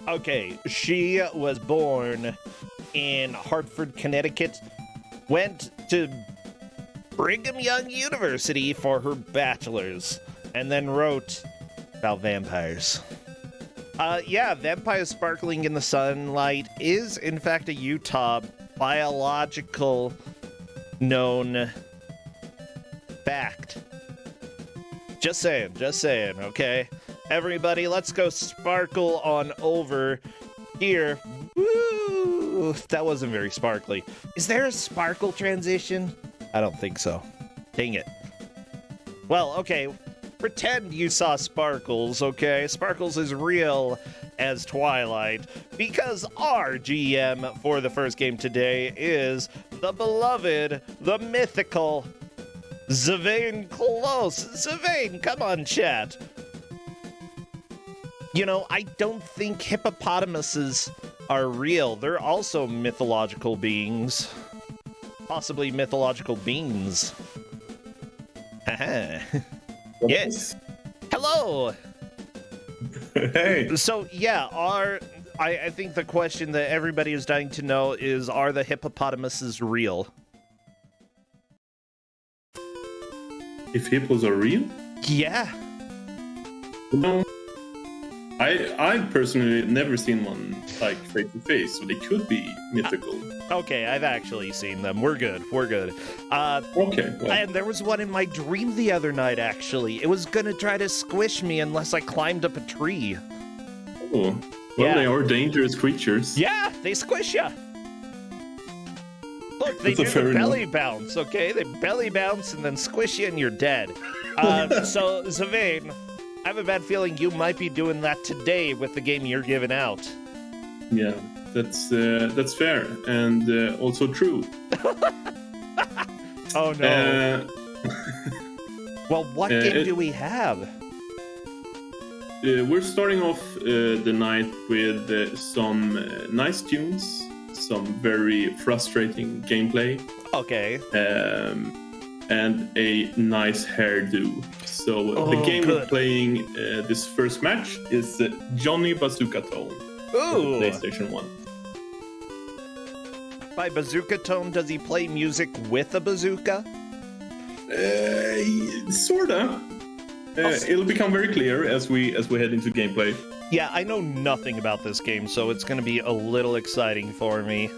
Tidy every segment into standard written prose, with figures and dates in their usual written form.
Okay, she was born in Hartford, Connecticut, went to Brigham Young University for her bachelor's, and then wrote about vampires. Vampires sparkling in the sunlight is, in fact, a Utah biological known fact. Just saying, okay? Everybody, let's go sparkle on over here. Woo! That wasn't very sparkly. Is there a sparkle transition? I don't think so. Dang it. Well, okay. Pretend you saw Sparkles, okay? Sparkles is real as Twilight, because our GM for the first game today is the beloved, the mythical Zavane Close. Zavane, come on, chat. You know, I don't think hippopotamuses are real. They're also mythological beings. Possibly mythological beings. Haha. Yes. Hello. Hey. So, yeah, I think the question that everybody is dying to know is, are the hippopotamuses real? If hippos are real? Yeah. No. I personally never seen one like face to face, so they could be mythical. Okay, I've actually seen them. We're good. Okay. Well. And there was one in my dream the other night, actually. It was gonna try to squish me unless I climbed up a tree. Oh. Well, They are dangerous creatures. Yeah, they squish ya. Look, they do the belly bounce, okay? They belly bounce and then squish you and you're dead. So, Zavane, I have a bad feeling you might be doing that today with the game you're giving out. Yeah, that's fair and also true. Oh no. Well, what game do we have? We're starting off the night with some nice tunes, some very frustrating gameplay. Okay. And a nice hairdo. So the game we're playing this first match is Johnny Bazookatone. Ooh. PlayStation 1. By Bazookatone, does he play music with a bazooka? Sorta. It'll become very clear as we head into gameplay. Yeah, I know nothing about this game, so it's going to be a little exciting for me.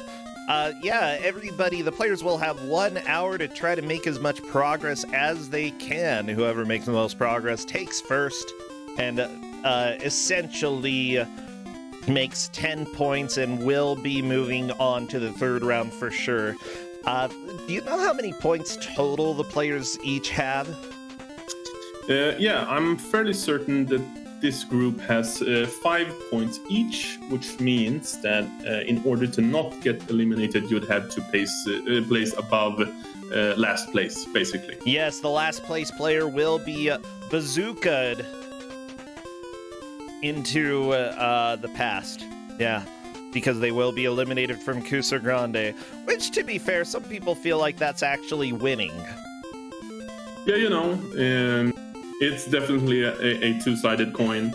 Everybody, the players will have 1 hour to try to make as much progress as they can. Whoever makes the most progress takes first, and essentially makes 10 points and will be moving on to the third round for sure. Do you know how many points total the players each have? I'm fairly certain that this group has 5 points each, which means that in order to not get eliminated, you'd have to place above last place, basically. Yes, the last place player will be bazookaed into the past. Yeah, because they will be eliminated from Kuso6rande, which, to be fair, some people feel like that's actually winning. Yeah, it's definitely a two-sided coin.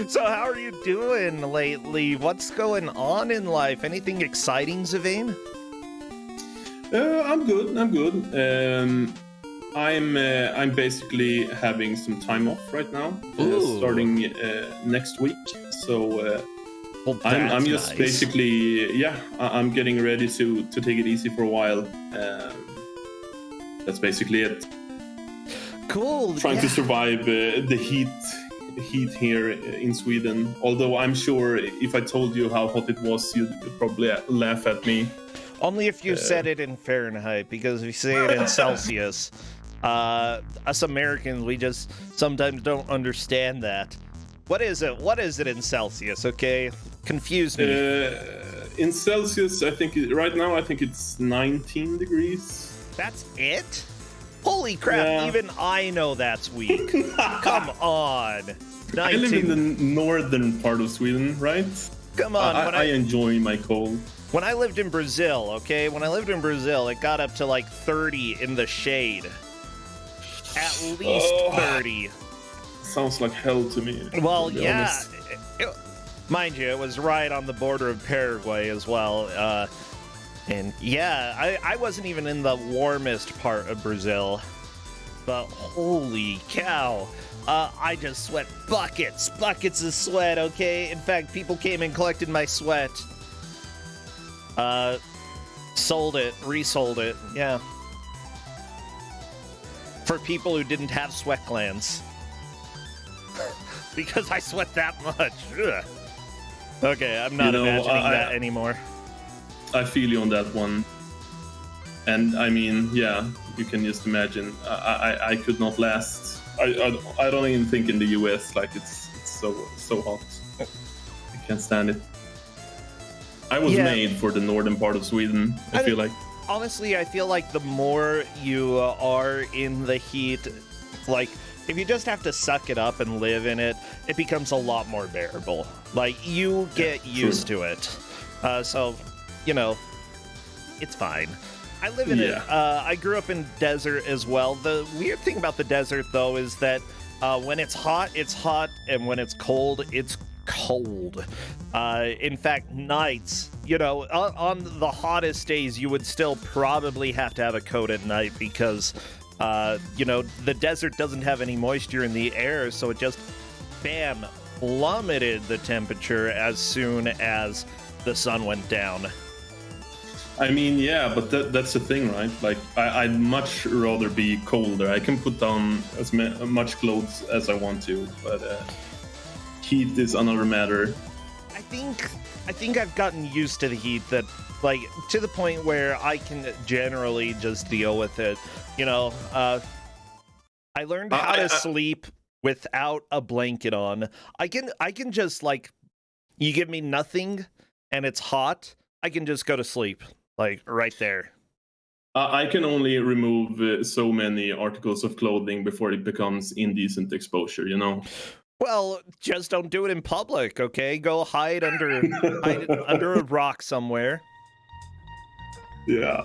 So how are you doing lately? What's going on in life? Anything exciting, Zavane? I'm good. I'm basically having some time off right now, starting next week. So I'm just nice. Basically, I'm getting ready to take it easy for a while. That's basically it. Cool. Trying to survive the heat here in Sweden. Although I'm sure if I told you how hot it was, you'd probably laugh at me. Only if you said it in Fahrenheit, because if you say it in Celsius, us Americans, we just sometimes don't understand that. What is it? What is it in Celsius? Okay, confuse me. In Celsius, right now it's 19 degrees. That's it? Holy crap, Yeah. Even I know that's weak. Come on. 19. I live in the northern part of Sweden, right? Come on. I enjoy my cold. When I lived in Brazil, okay? When I lived in Brazil, it got up to like 30 in the shade. At least 30. Sounds like hell to me. Well, to be yeah. honest. Mind you, it was right on the border of Paraguay as well. And yeah, I wasn't even in the warmest part of Brazil. But holy cow, I just sweat buckets of sweat, okay? In fact, people came and collected my sweat. Sold it, resold it, yeah. For people who didn't have sweat glands. Because I sweat that much. Ugh. Okay, I'm not imagining that anymore. I feel you on that one. And I mean, yeah, you can just imagine. I could not last. I don't even think in the US, like it's so hot. I can't stand it. I was made for the northern part of Sweden, I feel like. Honestly, I feel like the more you are in the heat, like, if you just have to suck it up and live in it, it becomes a lot more bearable. Like, you get used to it. So, you know, it's fine. I live in it. I grew up in desert as well. The weird thing about the desert, though, is that when it's hot, and when it's cold, it's cold. In fact, nights, you know, on the hottest days, you would still probably have to have a coat at night because, you know, the desert doesn't have any moisture in the air, so it just, bam, plummeted the temperature as soon as the sun went down. I mean, yeah, but that's the thing, right? Like, I'd much rather be colder. I can put on as much clothes as I want to, but heat is another matter. I think I've gotten used to the heat, that, like, to the point where I can generally just deal with it. You know, I learned how to sleep without a blanket on. I can just, like, you give me nothing and it's hot, I can just go to sleep. Like, right there. I can only remove so many articles of clothing before it becomes indecent exposure, you know? Well, just don't do it in public, okay? Go hide under a rock somewhere. Yeah,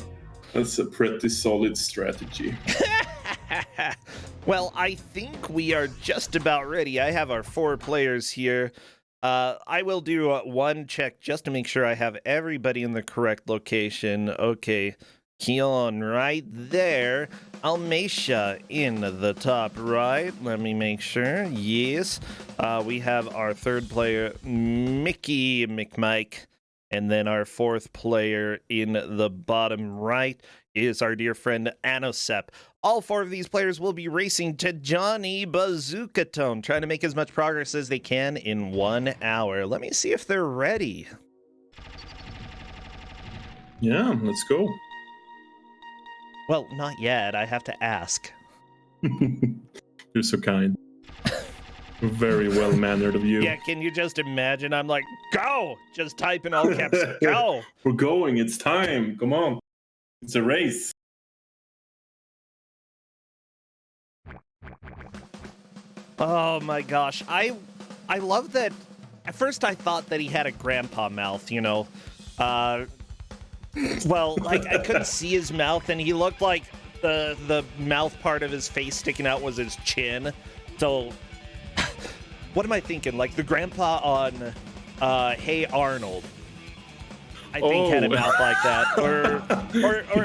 that's a pretty solid strategy. Well, I think we are just about ready. I have our 4 players here. I will do one check just to make sure I have everybody in the correct location. Okay, Keon right there. Almeisha in the top right. Let me make sure. Yes. We have our 3rd player, Mickey McMike. And then our 4th player in the bottom right is our dear friend Anosep. All 4 of these players will be racing to Johnny Bazookatone, trying to make as much progress as they can in 1 hour. Let me see if they're ready. Yeah, let's go. Well, not yet. I have to ask. You're so kind. Very well-mannered of you. Yeah, can you just imagine? I'm like, go! Just type in all caps, go! We're going. It's time. Come on. It's a race. Oh my gosh. I love that. At first I thought that he had a grandpa mouth, you know. Well, like, I couldn't see his mouth, and he looked like the mouth part of his face sticking out was his chin. So, what am I thinking? Like the grandpa on Hey Arnold, I think had a mouth like that.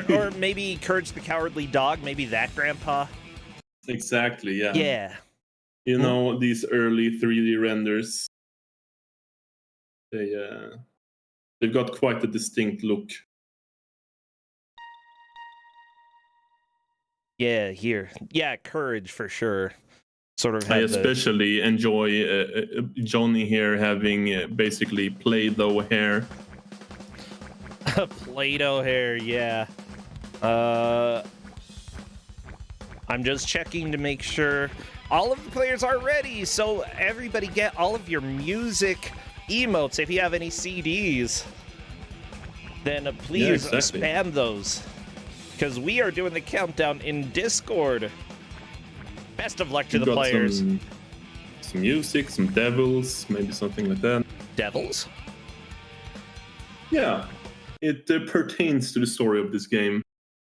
Or maybe Courage the Cowardly Dog, maybe that grandpa. Exactly, yeah. Yeah. You know, these early 3D renders, they've got quite a distinct look. Yeah, here. Yeah, Courage for sure. Sort of. I especially enjoy Johnny here having basically Play-Doh hair. Play-Doh hair, yeah. I'm just checking to make sure all of the players are ready, so everybody get all of your music emotes. If you have any CDs, then please spam those, because we are doing the countdown in Discord. Best of luck to the players. Some music, some devils, maybe something like that. Devils? Yeah, it pertains to the story of this game.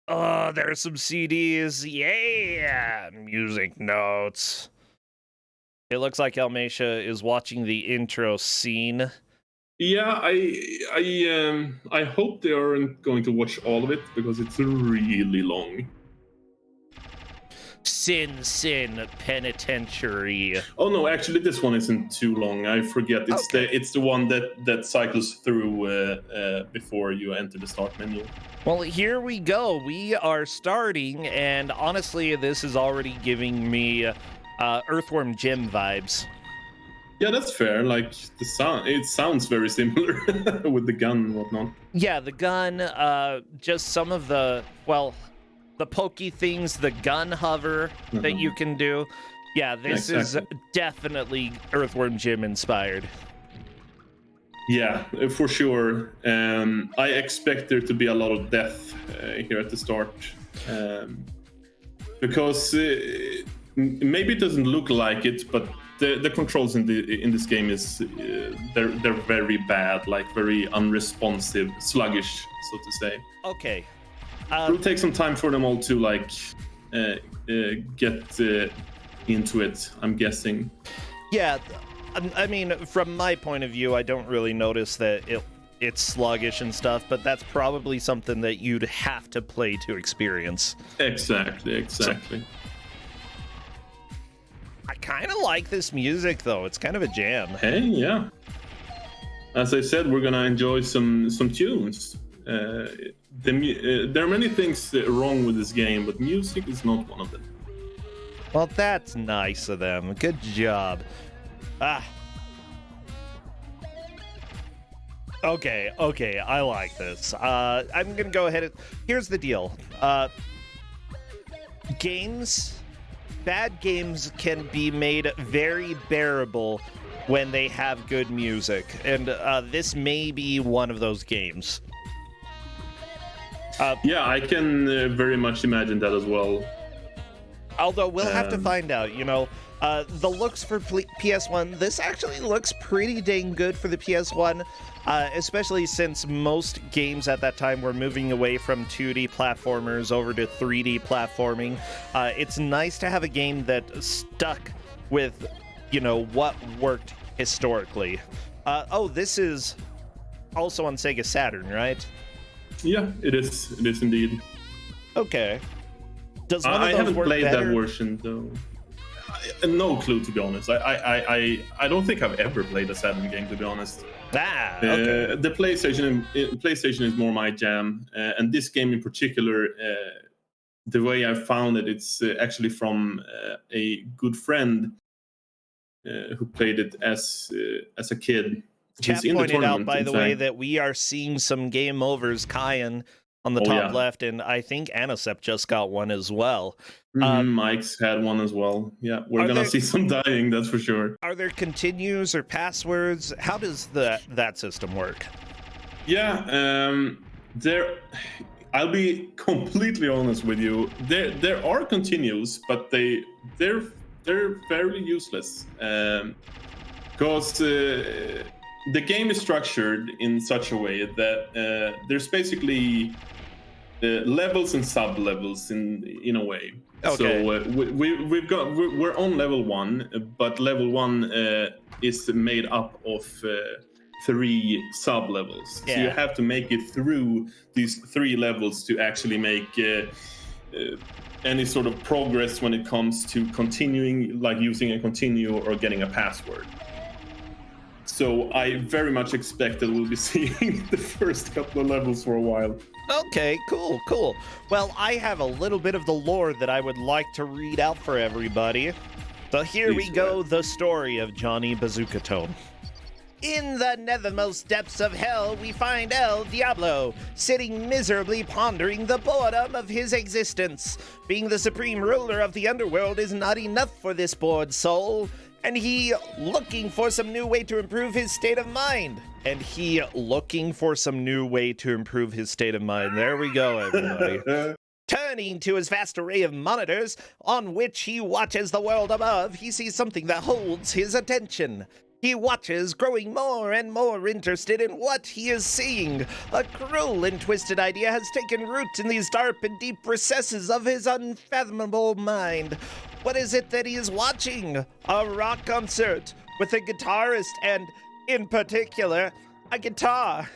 Oh, there's some CDs. Yeah, music notes. It looks like Almetia is watching the intro scene. Yeah, I hope they aren't going to watch all of it because it's really long. Sin Penitentiary. Oh no, actually, this one isn't too long. I forget. It's the one that cycles through before you enter the start menu. Well, here we go. We are starting, and honestly, this is already giving me Earthworm Jim vibes. Yeah, that's fair. Like it sounds very similar with the gun and whatnot. Yeah, the gun, just some of the pokey things, the gun hover that you can do. Yeah, this is definitely Earthworm Jim inspired. Yeah, for sure. I expect there to be a lot of death here at the start, because maybe it doesn't look like it, but the controls in this game is they're very bad, like very unresponsive, sluggish, so to say. Okay. It will take some time for them all to like get into it, I'm guessing. Yeah, I mean, from my point of view, I don't really notice that it's sluggish and stuff, but that's probably something that you'd have to play to experience. Exactly. So, I kind of like this music, though. It's kind of a jam. Hey, yeah. As I said, we're gonna enjoy some tunes. There are many things wrong with this game, but music is not one of them. Well, that's nice of them. Good job. Okay, I like this. I'm gonna go ahead and... Here's the deal. Bad games can be made very bearable when they have good music, and this may be one of those games. Yeah, I can very much imagine that as well. Although we'll have to find out, the looks for PS1, this actually looks pretty dang good for the PS1, especially since most games at that time were moving away from 2D platformers over to 3D platforming. It's nice to have a game that stuck with, what worked historically. This is also on Sega Saturn, right? Yeah, it is. It is indeed. Okay. Does one of I those haven't work played better? that version though. No clue, to be honest. I don't think I've ever played a Saturn game, to be honest. Okay. The PlayStation is more my jam, and this game in particular, the way I found it, it's actually from a good friend who played it as a kid. Chat pointed out, by the way, that we are seeing some game overs. Kyan on the top left, and I think Anisep just got one as well. Mike's had one as well. Yeah, we're gonna see some dying, that's for sure. Are there continues or passwords? How does that system work? Yeah, I'll be completely honest with you. There are continues, but they're fairly useless. Because the game is structured in such a way that there's basically levels and sub-levels in a way. Okay. So we're on level 1, but level 1 is made up of 3 sub-levels. Yeah. So you have to make it through these 3 levels to actually make any sort of progress when it comes to continuing, like using a continue or getting a password. So I very much expect that we'll be seeing the first couple of levels for a while. Okay, cool. Well, I have a little bit of the lore that I would like to read out for everybody. So here we go, the story of Johnny Bazookatone. In the nethermost depths of hell, we find El Diablo, sitting miserably pondering the boredom of his existence. Being the supreme ruler of the underworld is not enough for this bored soul, and he looking for some new way to improve his state of mind. There we go, everybody. Turning to his vast array of monitors, on which he watches the world above, he sees something that holds his attention. He watches, growing more and more interested in what he is seeing. A cruel and twisted idea has taken root in these dark and deep recesses of his unfathomable mind. What is it that he is watching? A rock concert with a guitarist and, in particular, a guitar.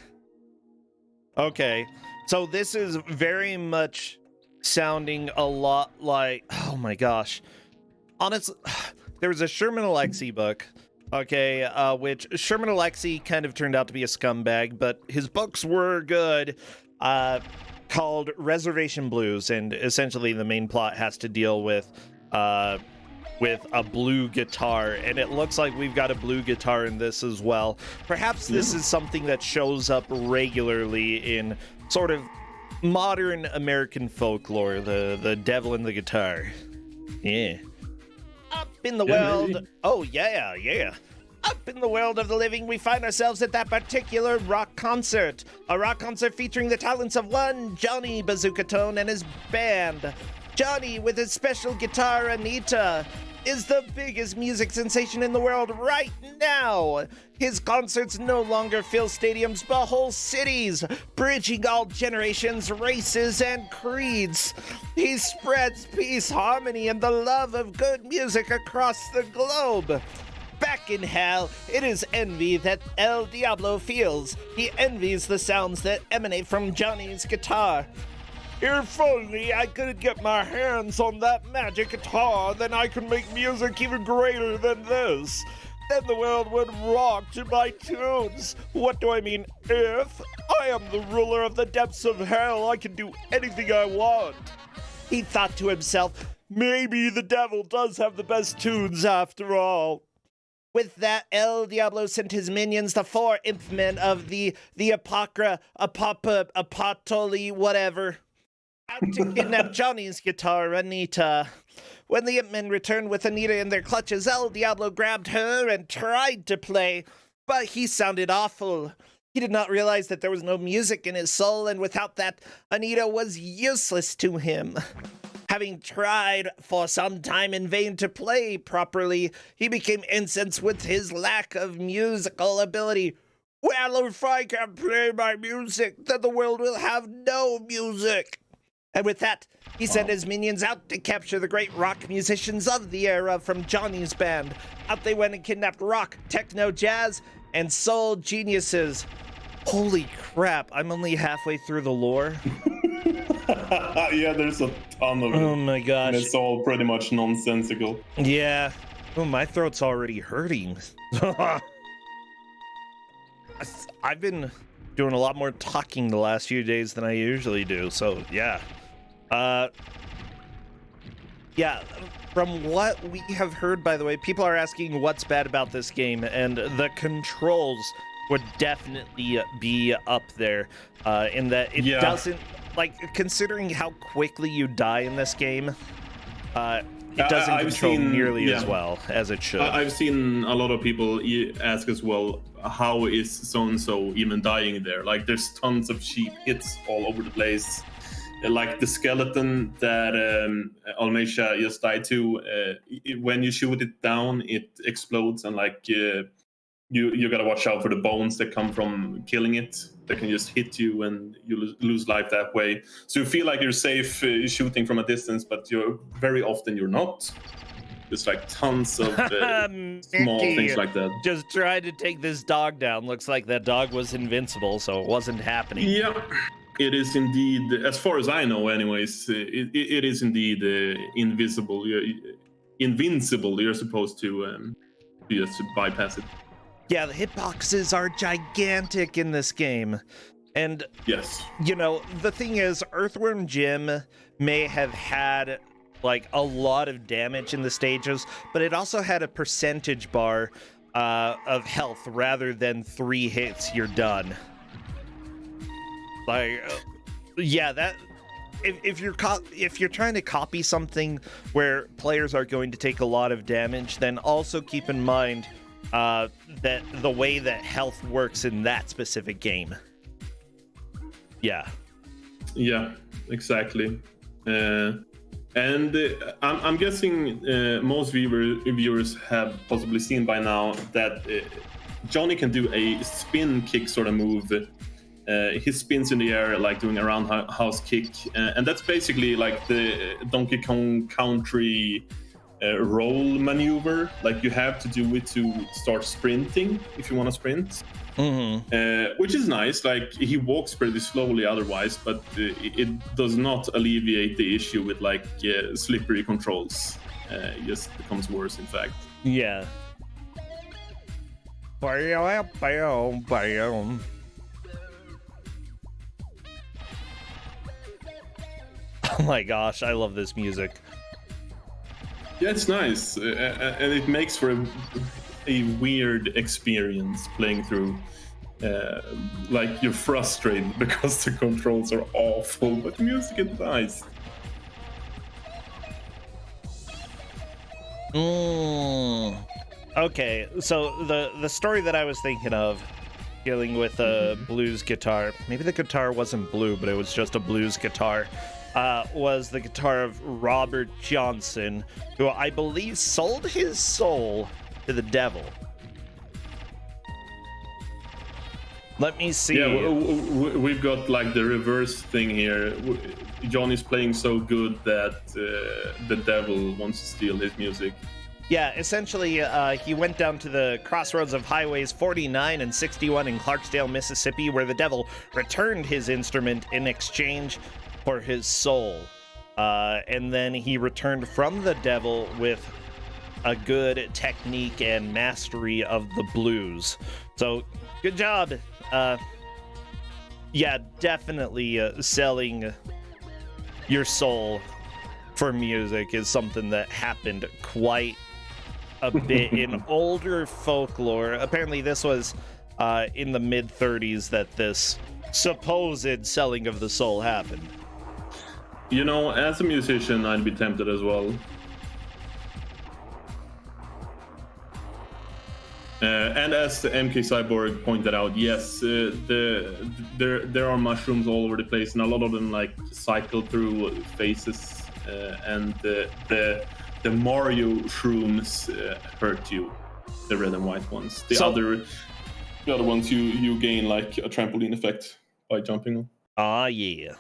Okay, so this is very much sounding a lot like, oh my gosh. Honestly, there was a Sherman Alexie book, okay, which Sherman Alexie kind of turned out to be a scumbag, but his books were good, called Reservation Blues, and essentially the main plot has to deal with a blue guitar, and it looks like we've got a blue guitar in this as well. Perhaps this is something that shows up regularly in sort of modern American folklore, the devil and the guitar. Yeah. Up in the world. Maybe. Oh, yeah. Up in the world of the living, we find ourselves at that particular rock concert. A rock concert featuring the talents of one Johnny Bazookatone and his band. Johnny, with his special guitar Anita, is the biggest music sensation in the world right now. His concerts no longer fill stadiums but whole cities, bridging all generations, races, and creeds. He spreads peace, harmony, and the love of good music across the globe. Back in hell, it is envy that El Diablo feels. He envies the sounds that emanate from Johnny's guitar. If only I could get my hands on that magic guitar, then I could make music even greater than this. Then the world would rock to my tunes. What do I mean, if? I am the ruler of the depths of hell. I can do anything I want. He thought to himself, maybe the devil does have the best tunes after all. With that, El Diablo sent his minions, the 4 imp men of the Apatoli, whatever, out to kidnap Johnny's guitar, Anita. When the imp men returned with Anita in their clutches, El Diablo grabbed her and tried to play, but he sounded awful. He did not realize that there was no music in his soul, and without that, Anita was useless to him. Having tried for some time in vain to play properly, he became incensed with his lack of musical ability. Well, if I can't play my music, then the world will have no music. And with that, he sent his minions out to capture the great rock musicians of the era from Johnny's band. Out they went and kidnapped rock, techno, jazz, and soul geniuses. Holy crap, I'm only halfway through the lore. Yeah, there's a ton of it. Oh my gosh. And it's all pretty much nonsensical. Yeah. Oh, my throat's already hurting. I've been doing a lot more talking the last few days than I usually do, so yeah. Yeah, from what we have heard, by the way, people are asking what's bad about this game, and the controls would definitely be up there, in that it doesn't, like, considering how quickly you die in this game, it doesn't control nearly as well as it should. I've seen a lot of people ask as well, how is so-and-so even dying there? Like, there's tons of cheap hits all over the place. Like the skeleton that Almeida just died to, when you shoot it down, it explodes, and like you gotta watch out for the bones that come from killing it. That can just hit you and you lose life that way. So you feel like you're safe shooting from a distance, but very often you're not. There's like tons of small things like that. Just tried to take this dog down. Looks like that dog was invincible, so it wasn't happening. Yeah. It is indeed, as far as I know anyways, it is indeed invincible. You're supposed to just bypass it. Yeah, the hitboxes are gigantic in this game. And, yes, you know, the thing is, Earthworm Jim may have had, like, a lot of damage in the stages, but it also had a percentage bar of health rather than 3 hits, you're done. Like, yeah, that if you're trying to copy something where players are going to take a lot of damage, then also keep in mind that the way that health works in that specific game. Yeah, exactly. And I'm guessing most viewers have possibly seen by now that Johnny can do a spin kick sort of move. He spins in the air like doing a roundhouse kick, and that's basically like the Donkey Kong Country roll maneuver. Like you have to do it to start sprinting if you want to sprint. Which is nice. Like he walks pretty slowly otherwise, but it does not alleviate the issue with like slippery controls. It just becomes worse, in fact. Yeah. Oh my gosh, I love this music. Yeah, it's nice, and it makes for a weird experience playing through. Like you're frustrated because the controls are awful, but the music is nice. Okay, so the story that I was thinking of, dealing with a blues guitar, maybe the guitar wasn't blue, but it was just a blues guitar, was the guitar of Robert Johnson, who I believe sold his soul to the devil. Let me see. Yeah, we've got like the reverse thing here. Johnny's playing so good that the devil wants to steal his music. Yeah, essentially, he went down to the crossroads of highways 49 and 61 in Clarksdale, Mississippi, where the devil returned his instrument in exchange for his soul. And then he returned from the devil with a good technique and mastery of the blues. So, good job. Yeah, definitely selling your soul for music is something that happened quite a bit in older folklore. Apparently this was in the mid-30s that this supposed selling of the soul happened. You know, as a musician, I'd be tempted as well. And as the MK Cyborg pointed out, yes, there are mushrooms all over the place, and a lot of them like cycle through phases, and the Mario shrooms hurt you, the red and white ones. The other ones you gain like a trampoline effect by jumping on. Ah, yeah.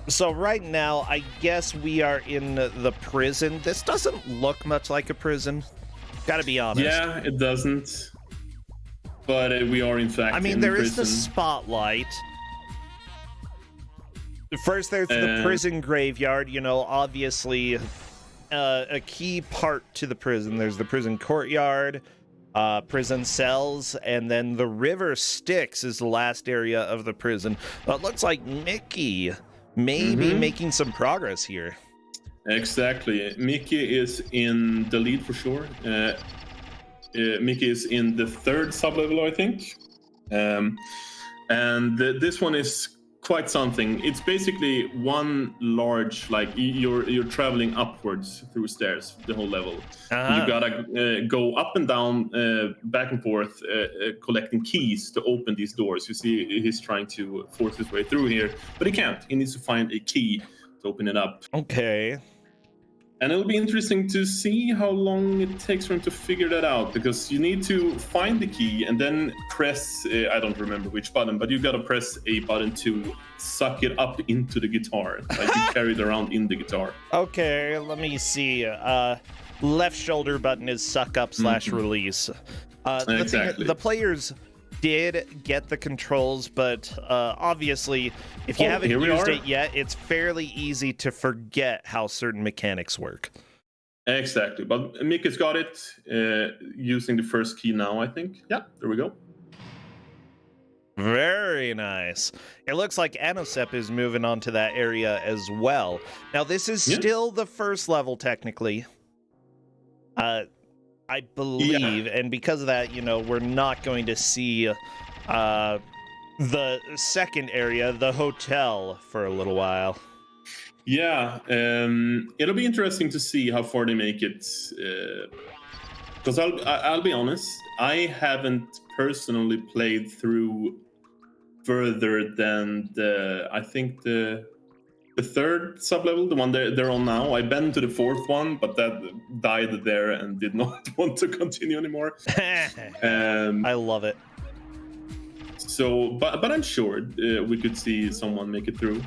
So right now, I guess we are in the prison. This doesn't look much like a prison. Gotta be honest. Yeah, it doesn't. But we are in fact. I mean, there is the spotlight. First, there's the prison graveyard. You know, obviously, a key part to the prison. There's the prison courtyard, prison cells, and then the river Styx is the last area of the prison. But it looks like Mickey may be making some progress here. Exactly. Mickey is in the lead for sure. Mickey is in the third sublevel, I think. And this one is quite something. It's basically one large, like you're traveling upwards through stairs the whole level. You gotta go up and down, back and forth, collecting keys to open these doors. You see he's trying to force his way through here, but he can't. He needs to find a key to open it up. Okay. And it'll be interesting to see how long it takes for him to figure that out, because you need to find the key and then press, I don't remember which button, but you gotta press a button to suck it up into the guitar. Like you carry it around in the guitar. Okay, let me see. Left shoulder button is suck up / release. Exactly. The players did get the controls, but obviously, if you haven't used it yet, it's fairly easy to forget how certain mechanics work. Exactly, but Mickey's got it using the first key now, I think. Yeah, there we go. Very nice. It looks like Anosep is moving on to that area as well. Now, this is still the first level, technically. I believe, and because of that, you know, we're not going to see the second area, the hotel, for a little while. Yeah, it'll be interesting to see how far they make it. Because I'll be honest, I haven't personally played through further than I think the third sublevel, the one they're on now. I've been to the fourth one, but that died there and did not want to continue anymore. I love it. So, but I'm sure we could see someone make it through.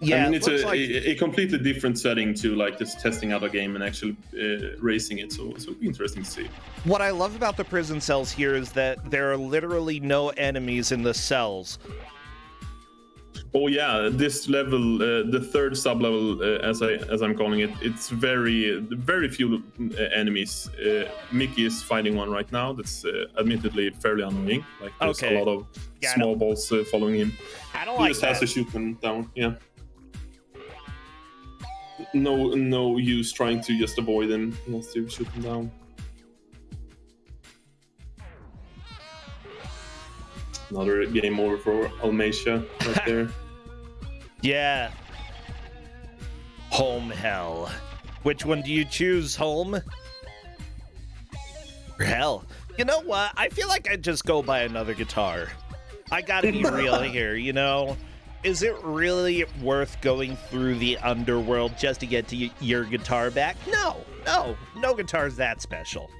Yeah, I mean, it it's looks like a completely different setting to like just testing out a game and actually racing it. So it'll be interesting to see. what I love about the prison cells here is that there are literally no enemies in the cells. Oh yeah, this level, the third sub-level, as I'm calling it, it's very few enemies. Mickey is fighting one right now. That's admittedly fairly annoying. Like there's Okay. a lot of Yeah, small balls following him. I don't He like just has that. to shoot them down. Yeah. No use trying to just avoid them. He has to shoot them down. Another game over for Almacia right there. Yeah. Home hell. Which one do you choose, home? Or hell? You know what? I feel like I'd just go buy another guitar. I gotta be real here, you know? Is it really worth going through the underworld just to get to your guitar back? No guitar's that special.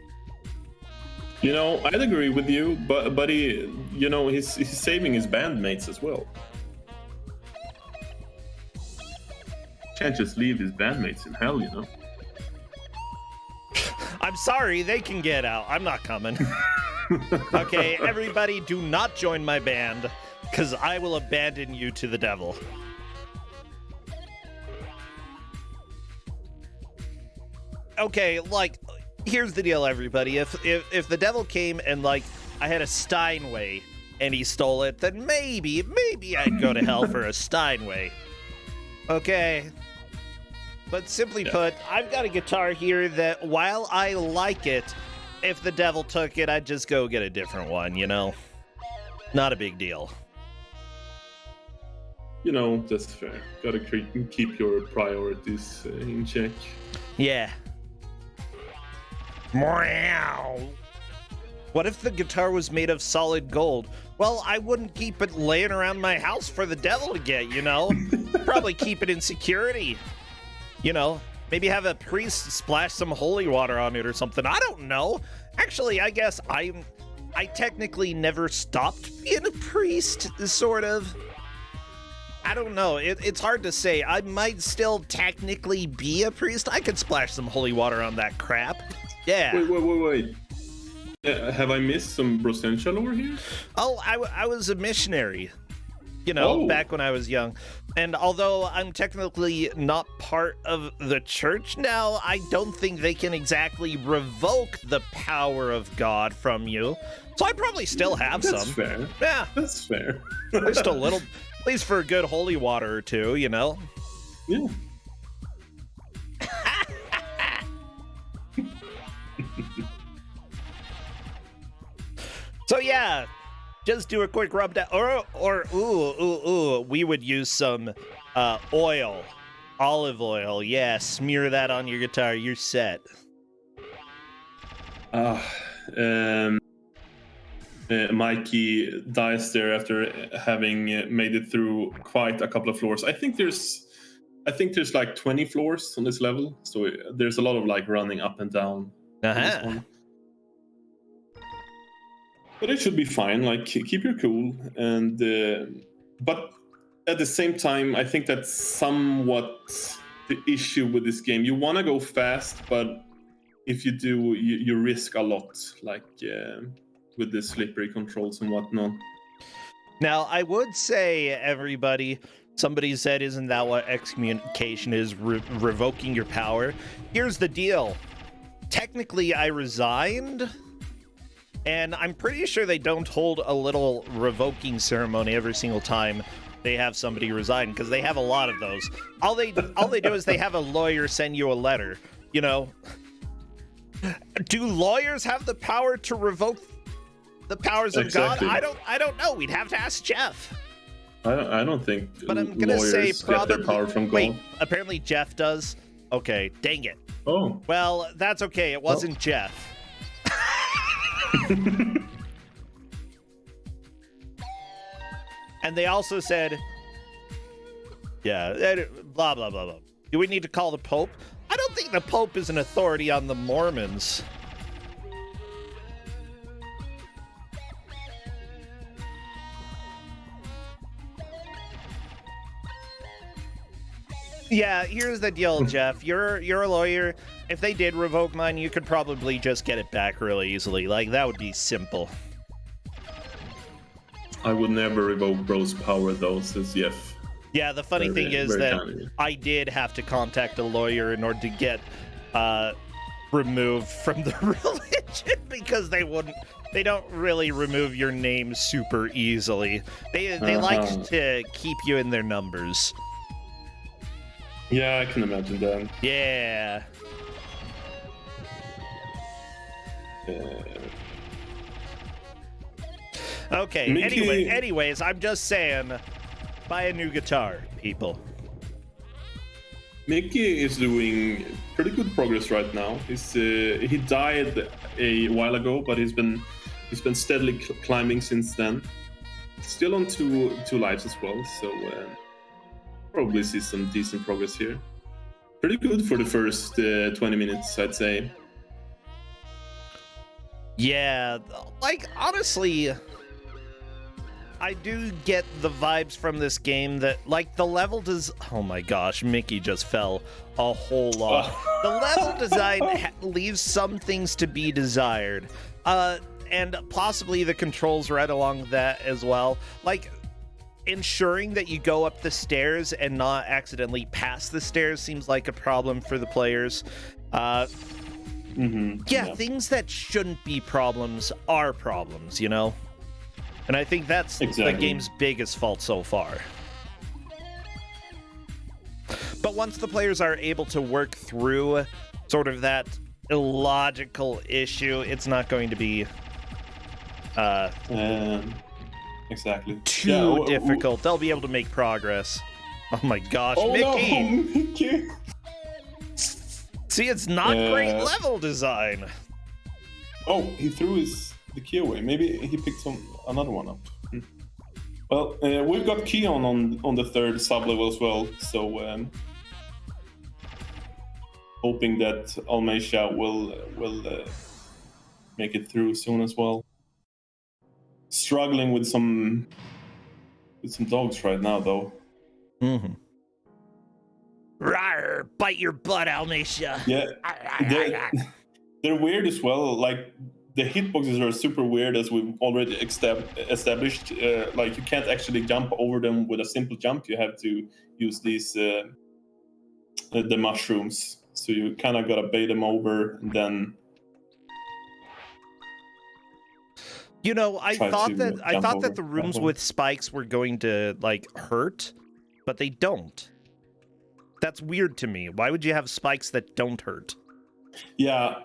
You know, I'd agree with you, but he, you know, he's saving his bandmates as well. Can't just leave his bandmates in hell, you know. I'm sorry, they can get out. I'm not coming. Okay, everybody, do not join my band, because I will abandon you to the devil. Okay, like, here's the deal, everybody. If the devil came and, like, I had a Steinway and he stole it, then maybe I'd go to hell for a Steinway. Okay. But simply put, I've got a guitar here that, while I like it, if the devil took it, I'd just go get a different one, you know? Not a big deal. You know, that's fair. Gotta keep your priorities in check. Yeah. Meow. What if the guitar was made of solid gold? Well, I wouldn't keep it laying around my house for the devil to get, you know? Probably keep it in security. You know, maybe have a priest splash some holy water on it or something. I don't know. Actually, I guess I technically never stopped being a priest, sort of. I don't know. It's hard to say. I might still technically be a priest. I could splash some holy water on that crap. Yeah. Wait. Have I missed some Brossentia lore here? Oh, I was a missionary, you know, back when I was young. And although I'm technically not part of the church now, I don't think they can exactly revoke the power of God from you. So I probably still have some. That's fair. Yeah. That's fair. Just a little, at least for a good holy water or two, you know? Yeah. So yeah, just do a quick rub down, or we would use some oil, olive oil. Yeah, smear that on your guitar. You're set. Mikey dies there after having made it through quite a couple of floors. I think there's like 20 floors on this level, so there's a lot of like running up and down. On this one. But it should be fine. Like, keep your cool, and but at the same time, I think that's somewhat the issue with this game. You want to go fast, but if you do, you risk a lot, like with the slippery controls and whatnot. Now, I would say, everybody, somebody said, isn't that what excommunication is, revoking your power? Here's the deal. Technically, I resigned. And I'm pretty sure they don't hold a little revoking ceremony every single time they have somebody resign, because they have a lot of those. All they do is they have a lawyer send you a letter, you know. Do lawyers have the power to revoke the powers of God? I don't know. We'd have to ask Jeff. I don't think. But I'm gonna say probably. Get their power from God. Wait, apparently Jeff does. Okay, dang it. Oh. Well, that's okay. It wasn't Jeff. And they also said, yeah, blah, blah, blah, blah. Do we need to call the Pope? I don't think the Pope is an authority on the Mormons. Yeah, here's the deal, Jeff. You're a lawyer. If they did revoke mine, you could probably just get it back really easily. Like, that would be simple. I would never revoke Bro's power, though, says Jeff. Yeah, the funny thing is that I did have to contact a lawyer in order to get removed from the religion because they don't really remove your name super easily. They like to keep you in their numbers. Yeah, I can imagine that. Yeah. Okay, Mickey... anyways, I'm just saying, buy a new guitar, people. Mickey is doing pretty good progress right now. He died a while ago, but he's been steadily climbing since then. Still on two lives as well, so probably see some decent progress here. Pretty good for the first 20 minutes, I'd say. Yeah, like, honestly, I do get the vibes from this game that, like, the level does... Oh my gosh, Mickey just fell a whole lot. The level design leaves some things to be desired. And possibly the controls right along that as well. Like, ensuring that you go up the stairs and not accidentally pass the stairs seems like a problem for the players. Yeah, things that shouldn't be problems are problems, you know? And I think that's the game's biggest fault so far. But once the players are able to work through sort of that illogical issue, it's not going to be too difficult. They'll be able to make progress. Oh my gosh, Mickey! No, Mickey! See, it's not great level design. Oh, he threw the key away. Maybe he picked another one up. Well, we've got Keon on the third sub-level as well, so hoping that Almeida will make it through soon as well. Struggling with some dogs right now, though. Mm-hmm. Rawr, bite your butt, Almeida. Yeah, they're weird as well. Like, the hitboxes are super weird, as we've already established. Like, you can't actually jump over them with a simple jump. You have to use these the mushrooms. So you kind of gotta bait them over, and then. You know, I thought that the rooms with spikes were going to, like, hurt, but they don't. That's weird to me. Why would you have spikes that don't hurt? Yeah,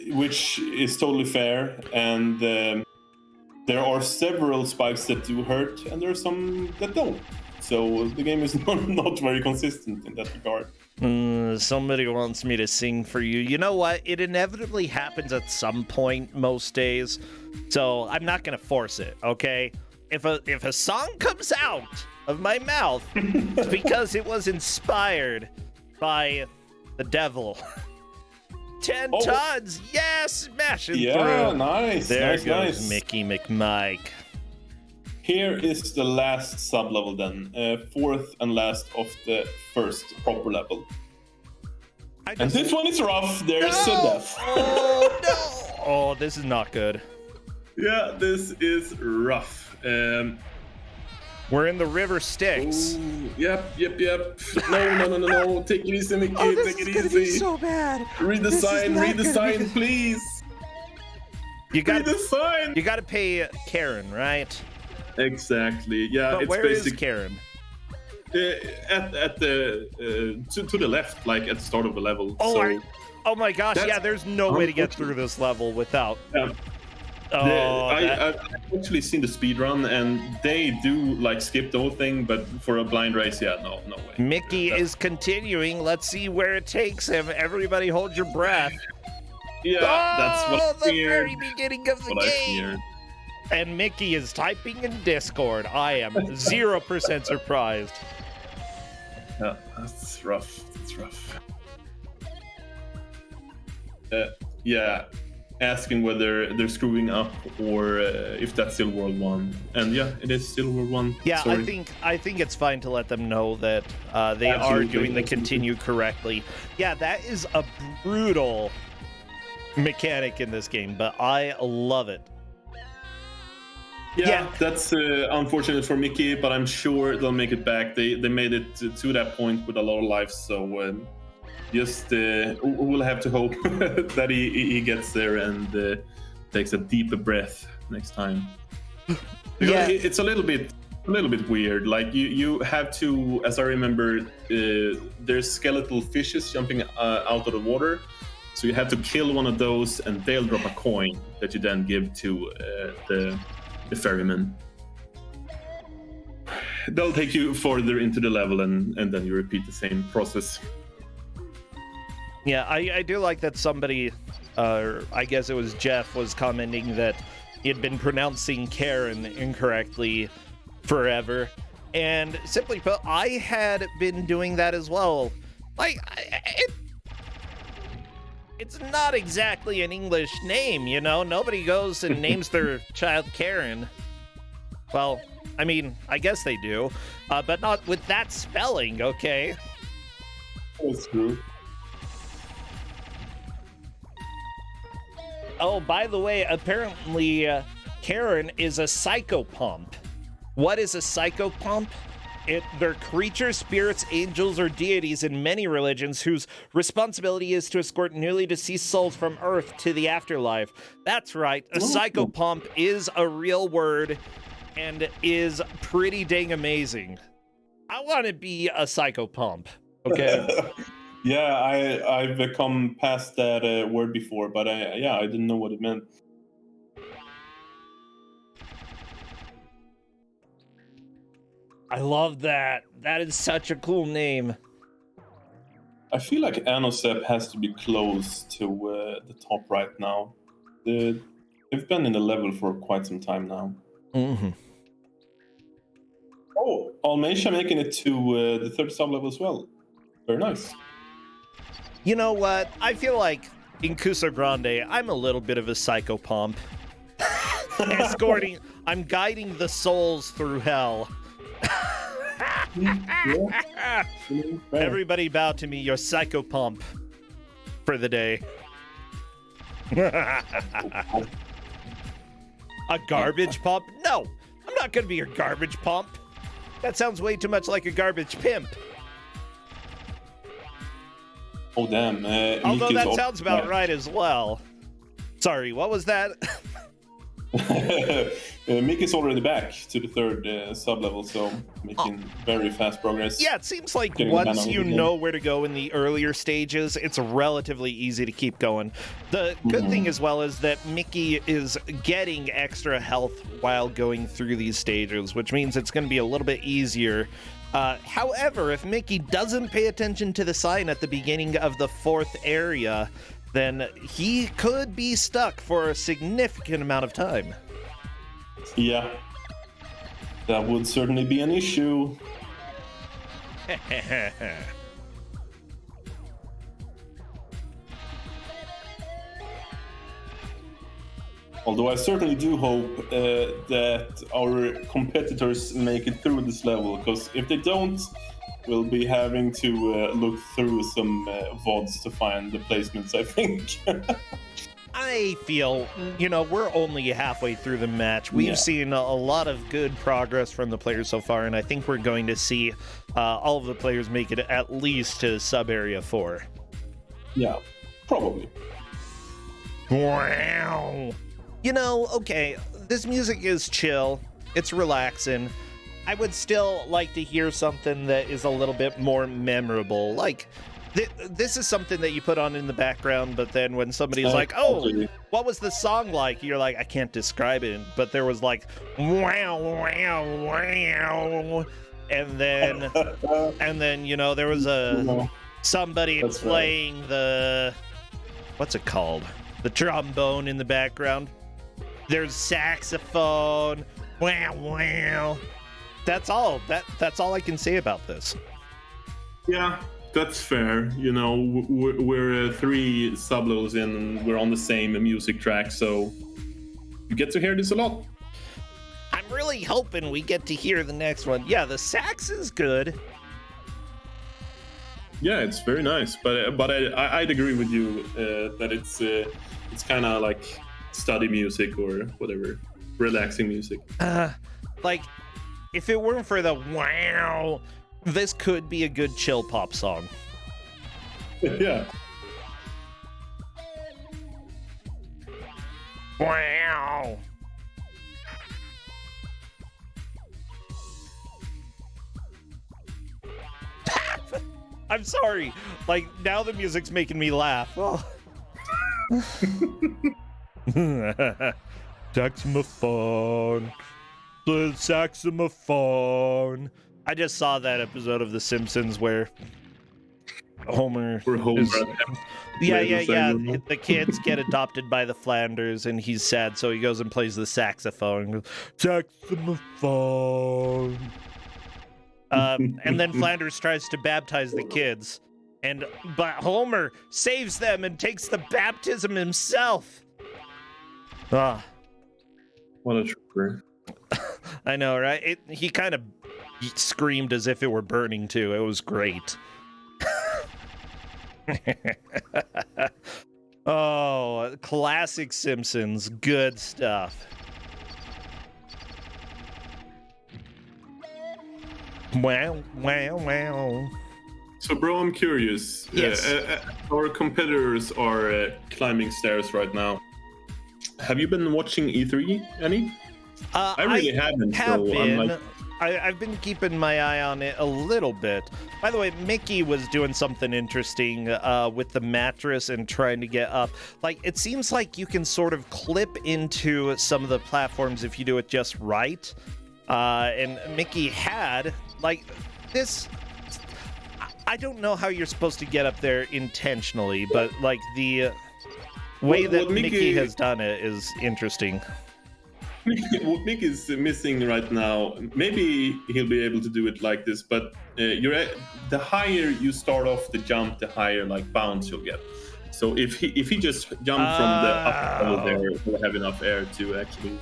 which is totally fair. And there are several spikes that do hurt, and there are some that don't. So the game is not very consistent in that regard. Somebody wants me to sing for you. You know what? It inevitably happens at some point most days, so I'm not gonna force it, okay? If a song comes out of my mouth, it's because it was inspired by the devil. 10 tons! Yes! Smashing through! Yeah, nice! There goes nice. Mickey McMike. Here is the last sub-level then. Fourth and last of the first proper level. And this one is rough. There's a death. Oh, no! Oh, this is not good. Yeah, this is rough. We're in the river Styx. Ooh, yep. No. Take it easy, Mickey. Oh, Take it easy. Be so bad. Read the sign, please. You got the sign. You got to pay Karen, right? Exactly. Yeah, but it's where basic. Is Karen? At the to the left, like at the start of the level. Oh my gosh! Yeah, there's no way to get through this level without. I've actually seen the speed run, and they do like skip the whole thing, but for a blind race, yeah, no way. Mickey is continuing. Let's see where it takes him. Everybody, hold your breath. Yeah, that's what the very beginning of the game. And Mickey is typing in Discord. I am 0% surprised. Yeah, that's rough. Yeah. asking whether they're screwing up or if that's still World 1. And yeah, it is still World 1. Yeah, Sorry. I think it's fine to let them know that they are Absolutely, doing the absolutely. continue correctly. Yeah, that is a brutal mechanic in this game, but I love it. Yeah, that's unfortunate for Mickey, but I'm sure they'll make it back. They made it to that point with a lot of lives, so just we'll have to hope that he gets there and takes a deeper breath next time. Yeah. It's a little bit weird. Like you have to, as I remember, there's skeletal fishes jumping out of the water, so you have to kill one of those, and they'll drop a coin that you then give to the ferryman. They'll take you further into the level, and then you repeat the same process. Yeah, I do like that somebody, I guess it was Jeff, was commenting that he had been pronouncing Karen incorrectly forever. And simply put, I had been doing that as well. Like, it's not exactly an English name, you know? Nobody goes and names their child Karen. Well, I mean, I guess they do, but not with that spelling, okay? That's true. Oh, by the way, apparently Karen is a psychopomp. What is a psychopomp? They're creatures, spirits, angels, or deities in many religions whose responsibility is to escort newly deceased souls from Earth to the afterlife. That's right, a psychopomp is a real word and is pretty dang amazing. I want to be a psychopomp, okay? Yeah, I've come past that word before, but I didn't know what it meant. I love that. That is such a cool name. I feel like Anosep has to be close to the top right now. They've been in the level for quite some time now. Mm-hmm. Oh, Almeisha making it to the third sub-level as well. Very nice. You know what? I feel like in Kuso6rande, I'm a little bit of a psychopomp. I'm guiding the souls through hell. Yeah. Everybody bow to me, your psychopomp for the day. A garbage pump? No, I'm not gonna be your garbage pump. That sounds way too much like a garbage pimp. Oh, damn. Although that sounds about right as well. Sorry, what was that? Mickey's already back to the third sub-level, so making very fast progress. Yeah, it seems like Getting once the you know where to go in the earlier stages, it's relatively easy to keep going. The good thing as well is that Mickey is getting extra health while going through these stages, which means it's going to be a little bit easier. However, if Mickey doesn't pay attention to the sign at the beginning of the fourth area, then he could be stuck for a significant amount of time. Yeah, that would certainly be an issue. Although I certainly do hope that our competitors make it through this level, because if they don't, we'll be having to look through some VODs to find the placements, I think. I feel, we're only halfway through the match. We've seen a lot of good progress from the players so far, and I think we're going to see all of the players make it at least to sub-area 4. Yeah, probably. Wow. Okay, this music is chill. It's relaxing. I would still like to hear something that is a little bit more memorable. Like, this is something that you put on in the background, but then when somebody's like, oh, what was the song like? You're like, I can't describe it. But there was like, wow, wow, wow. And then, there was somebody playing the, what's it called? The trombone in the background. There's saxophone. Wow, wow. That's all. That's all I can say about this. Yeah, that's fair. You know, we're 3 sublevels in, and we're on the same music track, so you get to hear this a lot. I'm really hoping we get to hear the next one. Yeah, the sax is good. Yeah, it's very nice, but I'd agree with you that it's kind of like study music or whatever, relaxing music. Like, if it weren't for the wow, this could be a good chill pop song. Yeah. Wow. I'm sorry. Like, now the music's making me laugh. Oh. Saxophone. The saxophone. I just saw that episode of The Simpsons where Homer is... Yeah. The kids get adopted by the Flanders, and he's sad, so he goes and plays the saxophone. Saxophone. And then Flanders tries to baptize the kids, but Homer saves them and takes the baptism himself. Ah, What a trooper! I know, right? He kind of screamed as if it were burning too. It was great. Oh, classic Simpsons, good stuff. Wow. So, bro, I'm curious. Yes. Our competitors are climbing stairs right now. Have you been watching E3 any? I really haven't. I've been keeping my eye on it a little bit. By the way, Mickey was doing something interesting with the mattress and trying to get up. Like, it seems like you can sort of clip into some of the platforms if you do it just right. And Mickey had, like, this... I don't know how you're supposed to get up there intentionally, but, like, the way that Mickey has done it is interesting. What Mick is missing right now, maybe he'll be able to do it like this, but the higher you start off the jump, the higher like bounce you'll get. So if he just jumped from the upper level there, he'll have enough air to actually...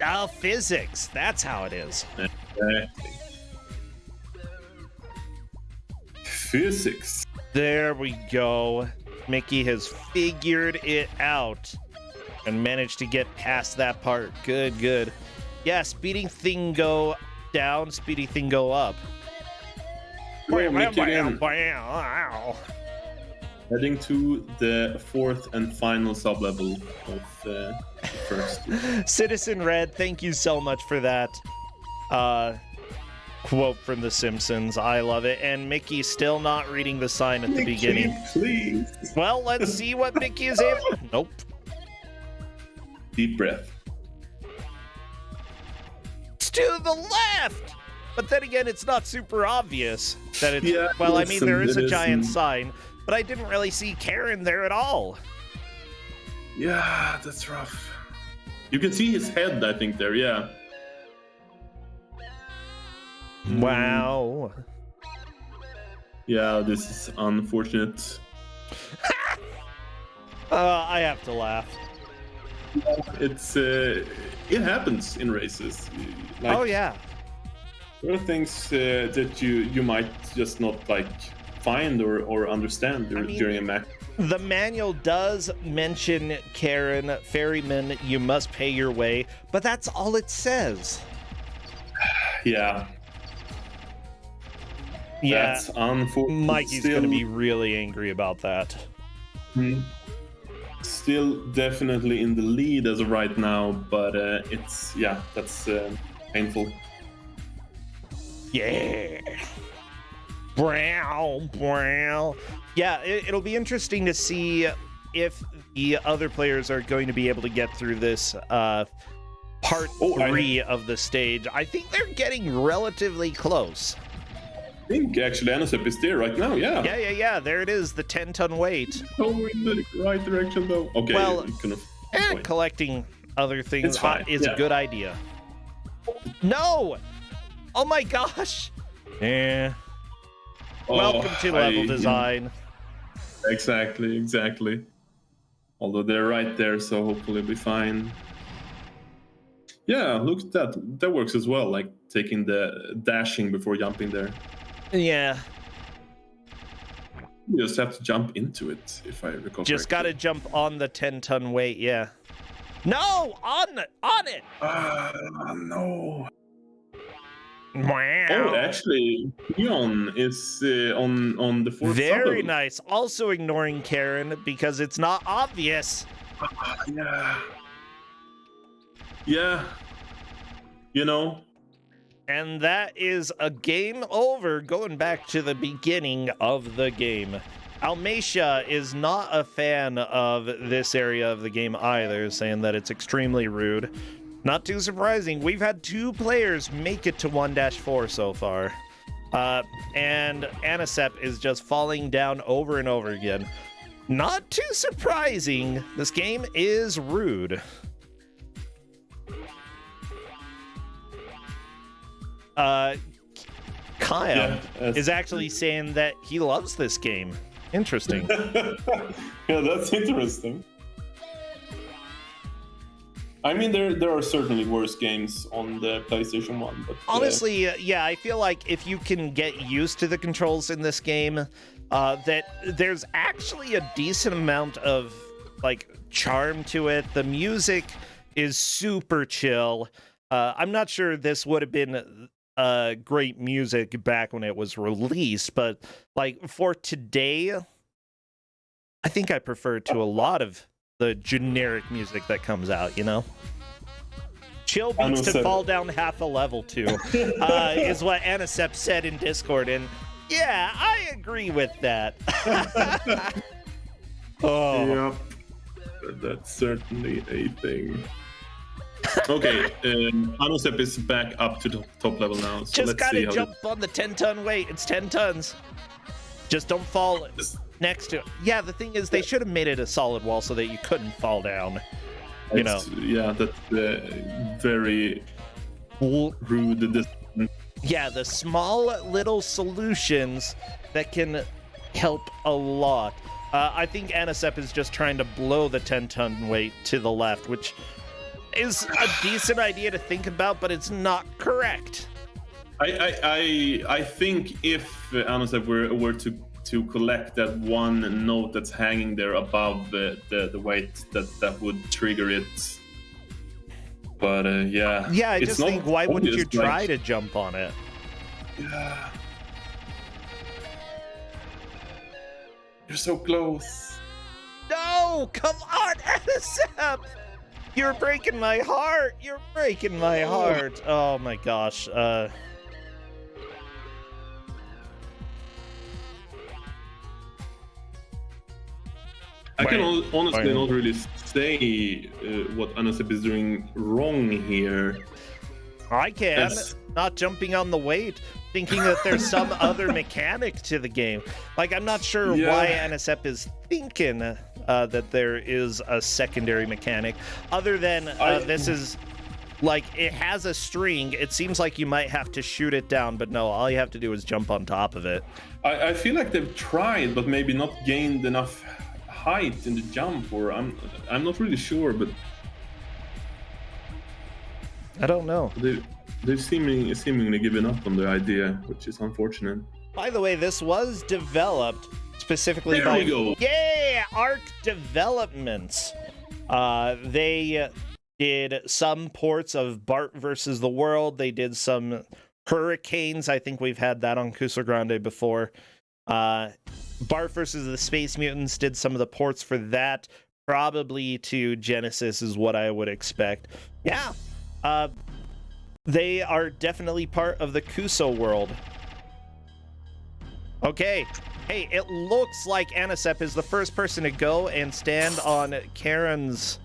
Oh, physics. That's how it is. Exactly. Physics. There we go. Mickey has figured it out and managed to get past that part. Good. Yeah, speeding thing go down, speedy thing go up. Heading to the 4th and final sub-level of the first. Citizen Red, thank you so much for that quote from The Simpsons. I love it. And Mickey still not reading the sign at the beginning. Please. Well, let's see what Mickey is able... Nope. Deep breath. It's to the left! But then again, it's not super obvious that it's... Yeah, well, I mean, there is a giant sign, but I didn't really see Karen there at all. Yeah, that's rough. You can see his head, I think, there, yeah. Wow. Yeah, this is unfortunate. I have to laugh. It's it happens in races. Like, Oh yeah. there are things that you might just not like find or understand during a match. The manual does mention, Karen, ferryman, you must pay your way, but that's all it says. Yeah. Yeah. That's unfortunate. Mikey's going to be really angry about that. Still definitely in the lead as of right now, but it's, yeah, that's painful. Yeah. Brow. Yeah, it'll be interesting to see if the other players are going to be able to get through this part 3 of the stage. I think they're getting relatively close. I think actually Anosep is there right now, yeah. Yeah. There it is, the 10-ton weight. Oh, in the right direction though. Okay, well, wait. collecting other things is yeah. a good idea. No! Oh my gosh! Yeah. Welcome to level design. Exactly. Although they're right there, so hopefully it'll be fine. Yeah, look at that. That works as well, like taking the dashing before jumping there. Yeah. You just have to jump into it, if I recall Just correctly. gotta jump on the 10-ton weight, yeah. No! On it! No. Wow. Oh, actually, Leon is on the fourth Very saddle. nice. Also ignoring Karen because it's not obvious. Yeah. You know. And that is a game over, going back to the beginning of the game. Almacia is not a fan of this area of the game either, saying that it's extremely rude. Not too surprising. We've had 2 players make it to 1-4 so far. And Anisep is just falling down over and over again. Not too surprising. This game is rude. Kaya is actually saying that he loves this game. Interesting. Yeah, that's interesting. I mean, there are certainly worse games on the PlayStation 1, but honestly, yeah, I feel like if you can get used to the controls in this game, that there's actually a decent amount of like charm to it. The music is super chill. I'm not sure this would have been great music back when it was released, but like for today, I think I prefer it to a lot of the generic music that comes out, you know? Chill beats to fall down half a level to, is what Anisep said in Discord, and yeah, I agree with that. Yep, that's certainly a thing. Okay, Anisep is back up to the top level now. So just let's gotta see how jump on the 10-ton weight. It's 10 tons. Just don't fall next to it. Yeah, the thing is, they should have made it a solid wall so that you couldn't fall down. You know. Yeah, that's very rude. Yeah, the small little solutions that can help a lot. I think Anisep is just trying to blow the 10-ton weight to the left, which is a decent idea to think about, but it's not correct. I think if Anisep were to collect that one note that's hanging there above the weight, that would trigger it. But yeah, I just think, why wouldn't you try to jump on it? Yeah, you're so close. No, come on, Anisep! You're breaking my heart. You're breaking my heart. Oh my gosh. I can honestly not really say what Anisep is doing wrong here. I can. Not jumping on the weight, thinking that there's some other mechanic to the game. Like, I'm not sure why Anisep is thinking that there is a secondary mechanic, other than this is, like, it has a string. It seems like you might have to shoot it down, but no, all you have to do is jump on top of it. I feel like they've tried, but maybe not gained enough height in the jump, or I'm not really sure, but I don't know. They've seemingly given up on the idea, which is unfortunate. By the way, this was developed specifically by Arc Developments. They did some ports of Bart versus the World. They did some Hurricanes. I think we've had that on Kuso6rande before. Bart versus the Space Mutants did some of the ports for that. Probably to Genesis is what I would expect. Yeah. They are definitely part of the Kuso world. Okay. Hey, it looks like Anisep is the first person to go and stand on Karen's...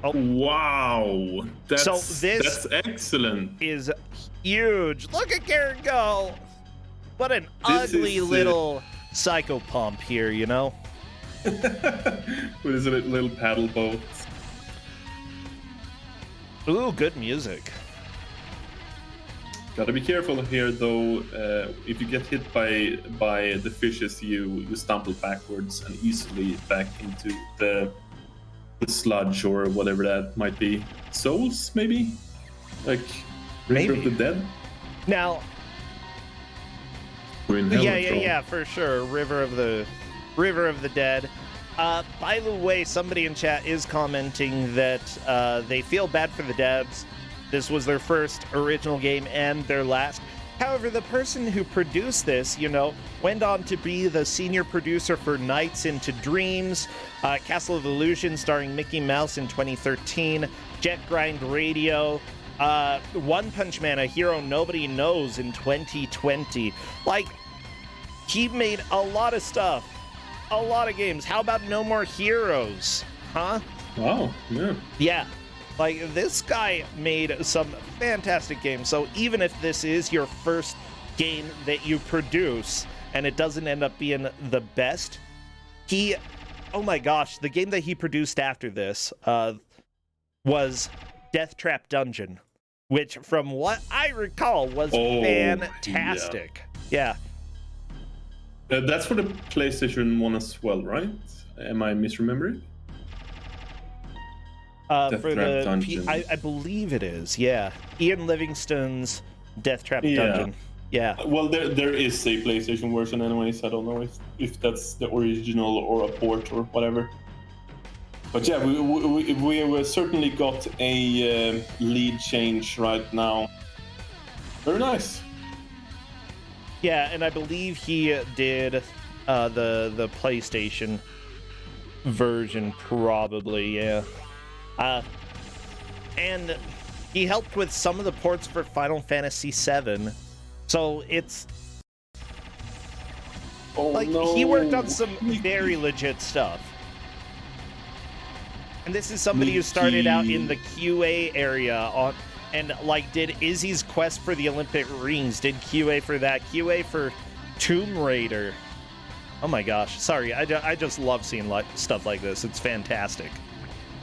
Oh, wow. That's excellent. Is huge. Look at Karen go. What an ugly little psycho pump here, you know? With his little paddle boat. Ooh, good music. Gotta be careful here, though. If you get hit by the fishes, you stumble backwards and easily back into the sludge or whatever that might be. Souls, maybe? Like River of the Dead? Now, We're in hell, yeah, for sure. River of the Dead. By the way, somebody in chat is commenting that they feel bad for the devs. This was their first original game and their last. However, the person who produced this, went on to be the senior producer for Nights into Dreams, Castle of Illusion starring Mickey Mouse in 2013, Jet Grind Radio, One Punch Man, a hero nobody knows in 2020. Like, he made a lot of stuff, a lot of games. How about No More Heroes? Huh? Wow, yeah. Yeah. Like, this guy made some fantastic games. So even if this is your first game that you produce and it doesn't end up being the best, oh my gosh, the game that he produced after this was Death Trap Dungeon, which from what I recall was fantastic. Yeah. That's for the PlayStation 1 as well, right? Am I misremembering? For the I believe it is, yeah. Ian Livingstone's Death Trap Dungeon. Yeah. Well, there is a PlayStation version anyways. I don't know if that's the original or a port or whatever. But yeah, we certainly got a lead change right now. Very nice. Yeah, and I believe he did the PlayStation version, probably, yeah. And he helped with some of the ports for Final Fantasy VII, so it's he worked on some very legit stuff. And this is somebody who started out in the QA area and did Izzy's Quest for the Olympic Rings, did QA for that, QA for Tomb Raider. Oh my gosh, sorry, I just love seeing stuff like this. It's fantastic.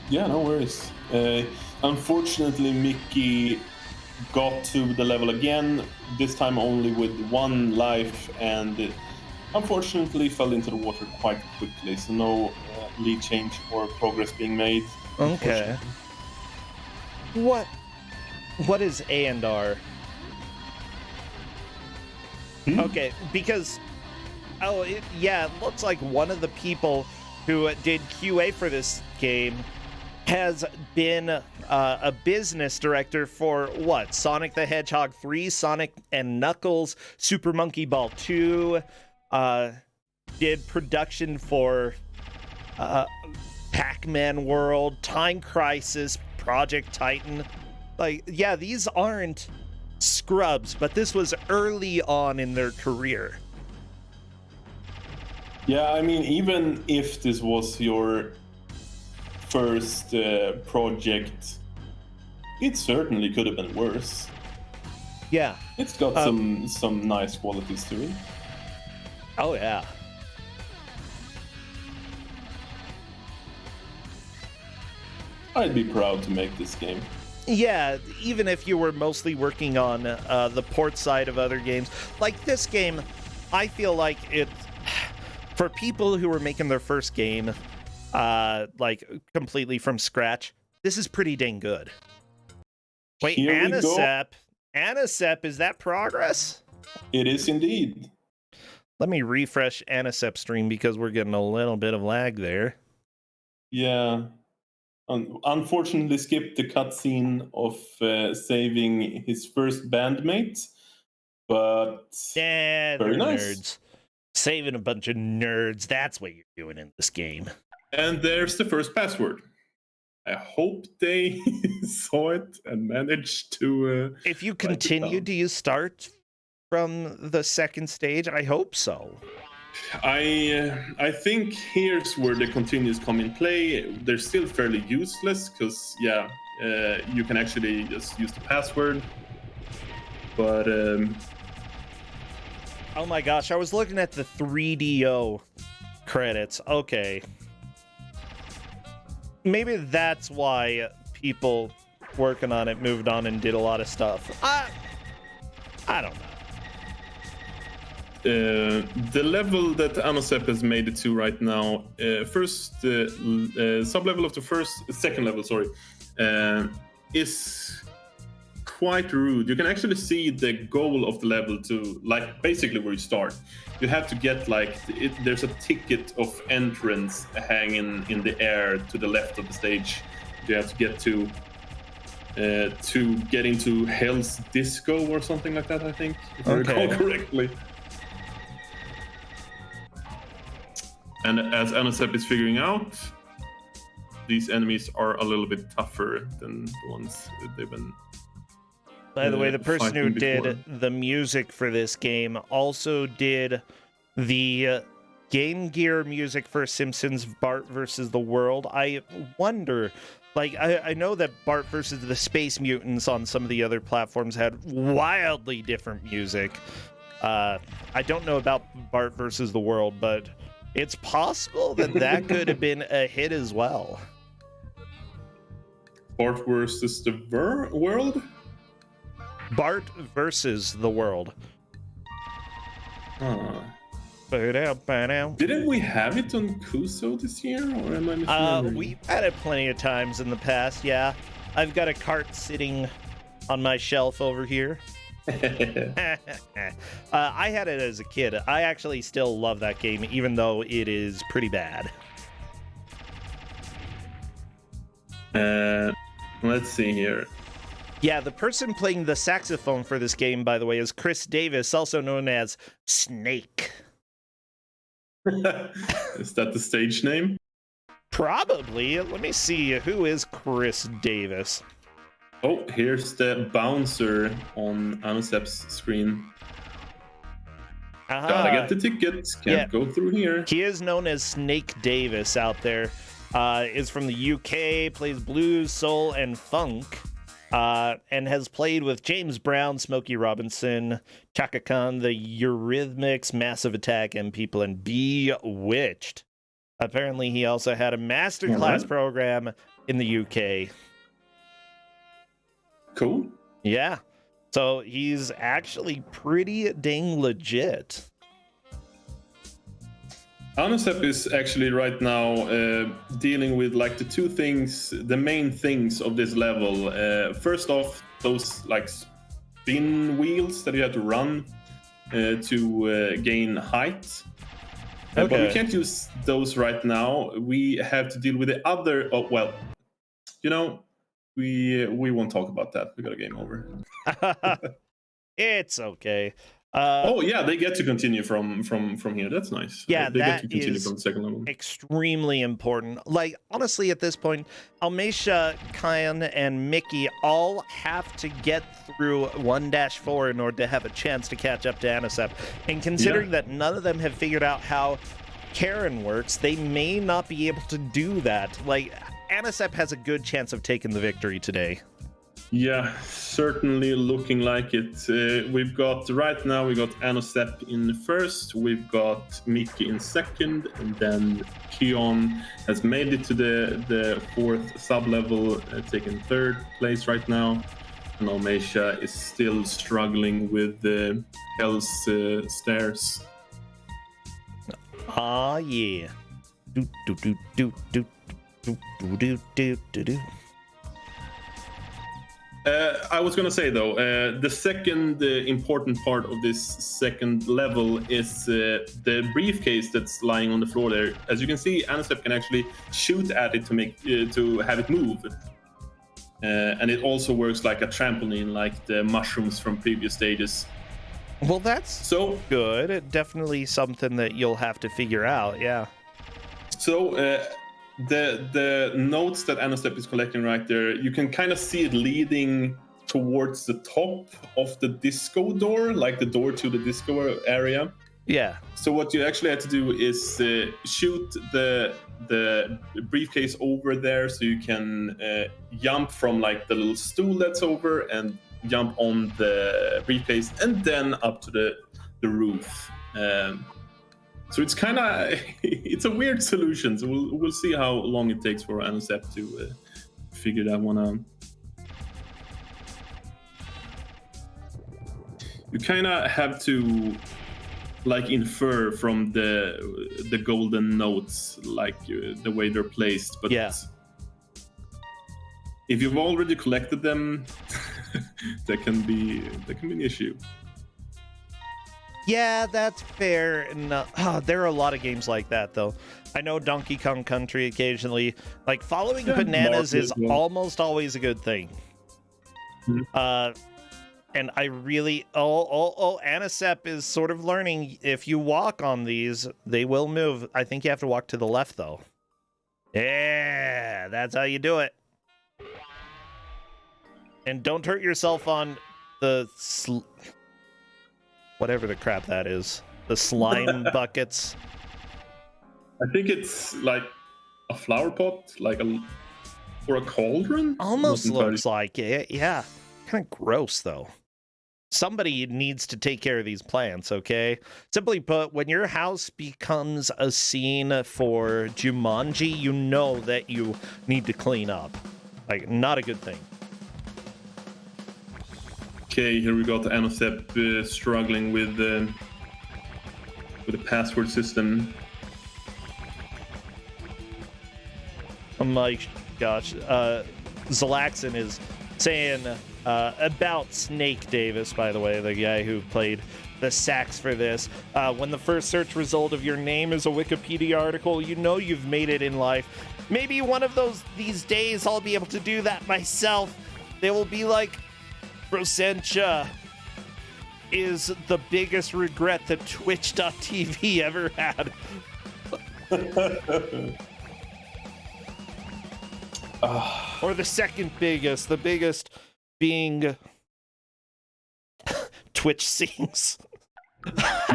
Yeah, no worries. Unfortunately, Mickey got to the level again, this time only with 1 life, and unfortunately fell into the water quite quickly, so no lead change or progress being made. Okay. What is A and R? Okay, because it looks like one of the people who did QA for this game has been a business director for Sonic the Hedgehog 3, Sonic and Knuckles, Super Monkey Ball 2, did production for Pac-Man World, Time Crisis, Project Titan. These aren't scrubs, but this was early on in their career. Yeah, I mean, even if this was your first project, it certainly could have been worse. Yeah. It's got some nice qualities to it. Oh, yeah. I'd be proud to make this game. Yeah, even if you were mostly working on the port side of other games. Like this game, I feel like it's for people who were making their first game completely from scratch, this is pretty dang good. Wait, Anisep, is that progress? It is indeed. Let me refresh Anisep stream because we're getting a little bit of lag there. Yeah. Unfortunately skipped the cutscene of saving his first bandmate, but very nice. Nerds. Saving a bunch of nerds, that's what you're doing in this game. And there's the first password. I hope they saw it and managed to... if you continue, do you start from the second stage? I hope so. I think here's where the continues come in play. They're still fairly useless because, you can actually just use the password. But... oh my gosh, I was looking at the 3DO credits. Okay. Maybe that's why people working on it moved on and did a lot of stuff. I don't know. The level that Anosep has made it to right now, sub-level of the second level, sorry, is quite rude. You can actually see the goal of the level to, like, basically where you start. You have to get, like, there's a ticket of entrance hanging in the air to the left of the stage. You have to get to get into Hell's Disco or something like that, I think, if I recall correctly. And as Anosep is figuring out, these enemies are a little bit tougher than the ones that they've been. By the way, the person who before. did the music for this game also did the Game Gear music for Simpsons Bart versus the World. I wonder, like, I know that Bart versus the Space Mutants on some of the other platforms had wildly different music. I don't know about Bart versus the World, but it's possible that could have been a hit as well. Bart versus the world? Bart versus the World. Didn't we have it on Kuso this year, or am I misremembering? We've had it plenty of times in the past, yeah. I've got a cart sitting on my shelf over here. I had it as a kid. I actually still love that game, even though it is pretty bad. Let's see here. Yeah, the person playing the saxophone for this game, by the way, is Chris Davis, also known as Snake. Is that the stage name? Probably. Let me see. Who is Chris Davis? Oh, here's the bouncer on Anosep's screen. Gotta get the tickets. Can't go through here. He is known as Snake Davis out there. Is from the UK, plays blues, soul, and funk. And has played with James Brown, Smokey Robinson, Chaka Khan, the Eurythmics, Massive Attack, and people in Bewitched. Apparently, he also had a masterclass program in the UK. Cool. Yeah. So he's actually pretty dang legit. Anosep is actually right now dealing with like the main things of this level. First off, those like spin wheels that you have to run to gain height. But we can't use those right now. We have to deal with the other. Oh well, you know, we won't talk about that. We got a game over. It's okay. Oh yeah, they get to continue from here. That's nice. Yeah, they that get to continue is from the second level. Extremely important. Like, honestly, at this point, Almeisha, Kyan, and Mickey all have to get through 1-4 in order to have a chance to catch up to Anosep. And considering that none of them have figured out how Karen works, they may not be able to do that. Like, Anosep has a good chance of taking the victory today. Yeah, certainly looking like it. We got Anosep in first, we've got Mickey in second, and then Kion has made it to the fourth sub-level, taking third place right now. And Almeisha is still struggling with the Hell's Stairs. Ah, yeah. Do, do, do, do, do, do, do, do, do, do, do. I was going to say, though, the second important part of this second level is the briefcase that's lying on the floor there. As you can see, Anosep can actually shoot at it to have it move. And it also works like a trampoline, like the mushrooms from previous stages. Well, that's so good. Definitely something that you'll have to figure out, yeah. So... The notes that Anosep is collecting right there, you can kind of see it leading towards the top of the disco door, like the door to the disco area. Yeah. So what you actually have to do is shoot the briefcase over there, so you can jump from like the little stool that's over and jump on the briefcase and then up to the roof. So it's kind of it's a weird solution. So we'll see how long it takes for Anosep to figure that one out. you kind of have to like infer from the golden notes, like the way they're placed. But Yeah. if you've already collected them, that can be an issue. Yeah, that's fair. And there are a lot of games like that, though. I know Donkey Kong Country occasionally, like following bananas Mario is as well. almost always a good thing. And I really, Anisep is sort of learning. If you walk on these, they will move. I think you have to walk to the left, though. Yeah, that's how you do it. And don't hurt yourself on the whatever the crap that is. The slime buckets. I think it's like a flower pot, or a cauldron. Almost looks like it. Yeah. Kind of gross, though. Somebody needs to take care of these plants, okay? Simply put, when your house becomes a scene for Jumanji, you know that you need to clean up. Like, not a good thing. Okay, here we got Anisep struggling with the password system. Oh my gosh. Zalaxin is saying about Snake Davis, by the way, the guy who played the sax for this. When the first search result of your name is a Wikipedia article, you know you've made it in life. Maybe one of these days I'll be able to do that myself. They will be like, Rosencha is the biggest regret that Twitch.tv ever had. Or the second biggest, the biggest being Twitch sings.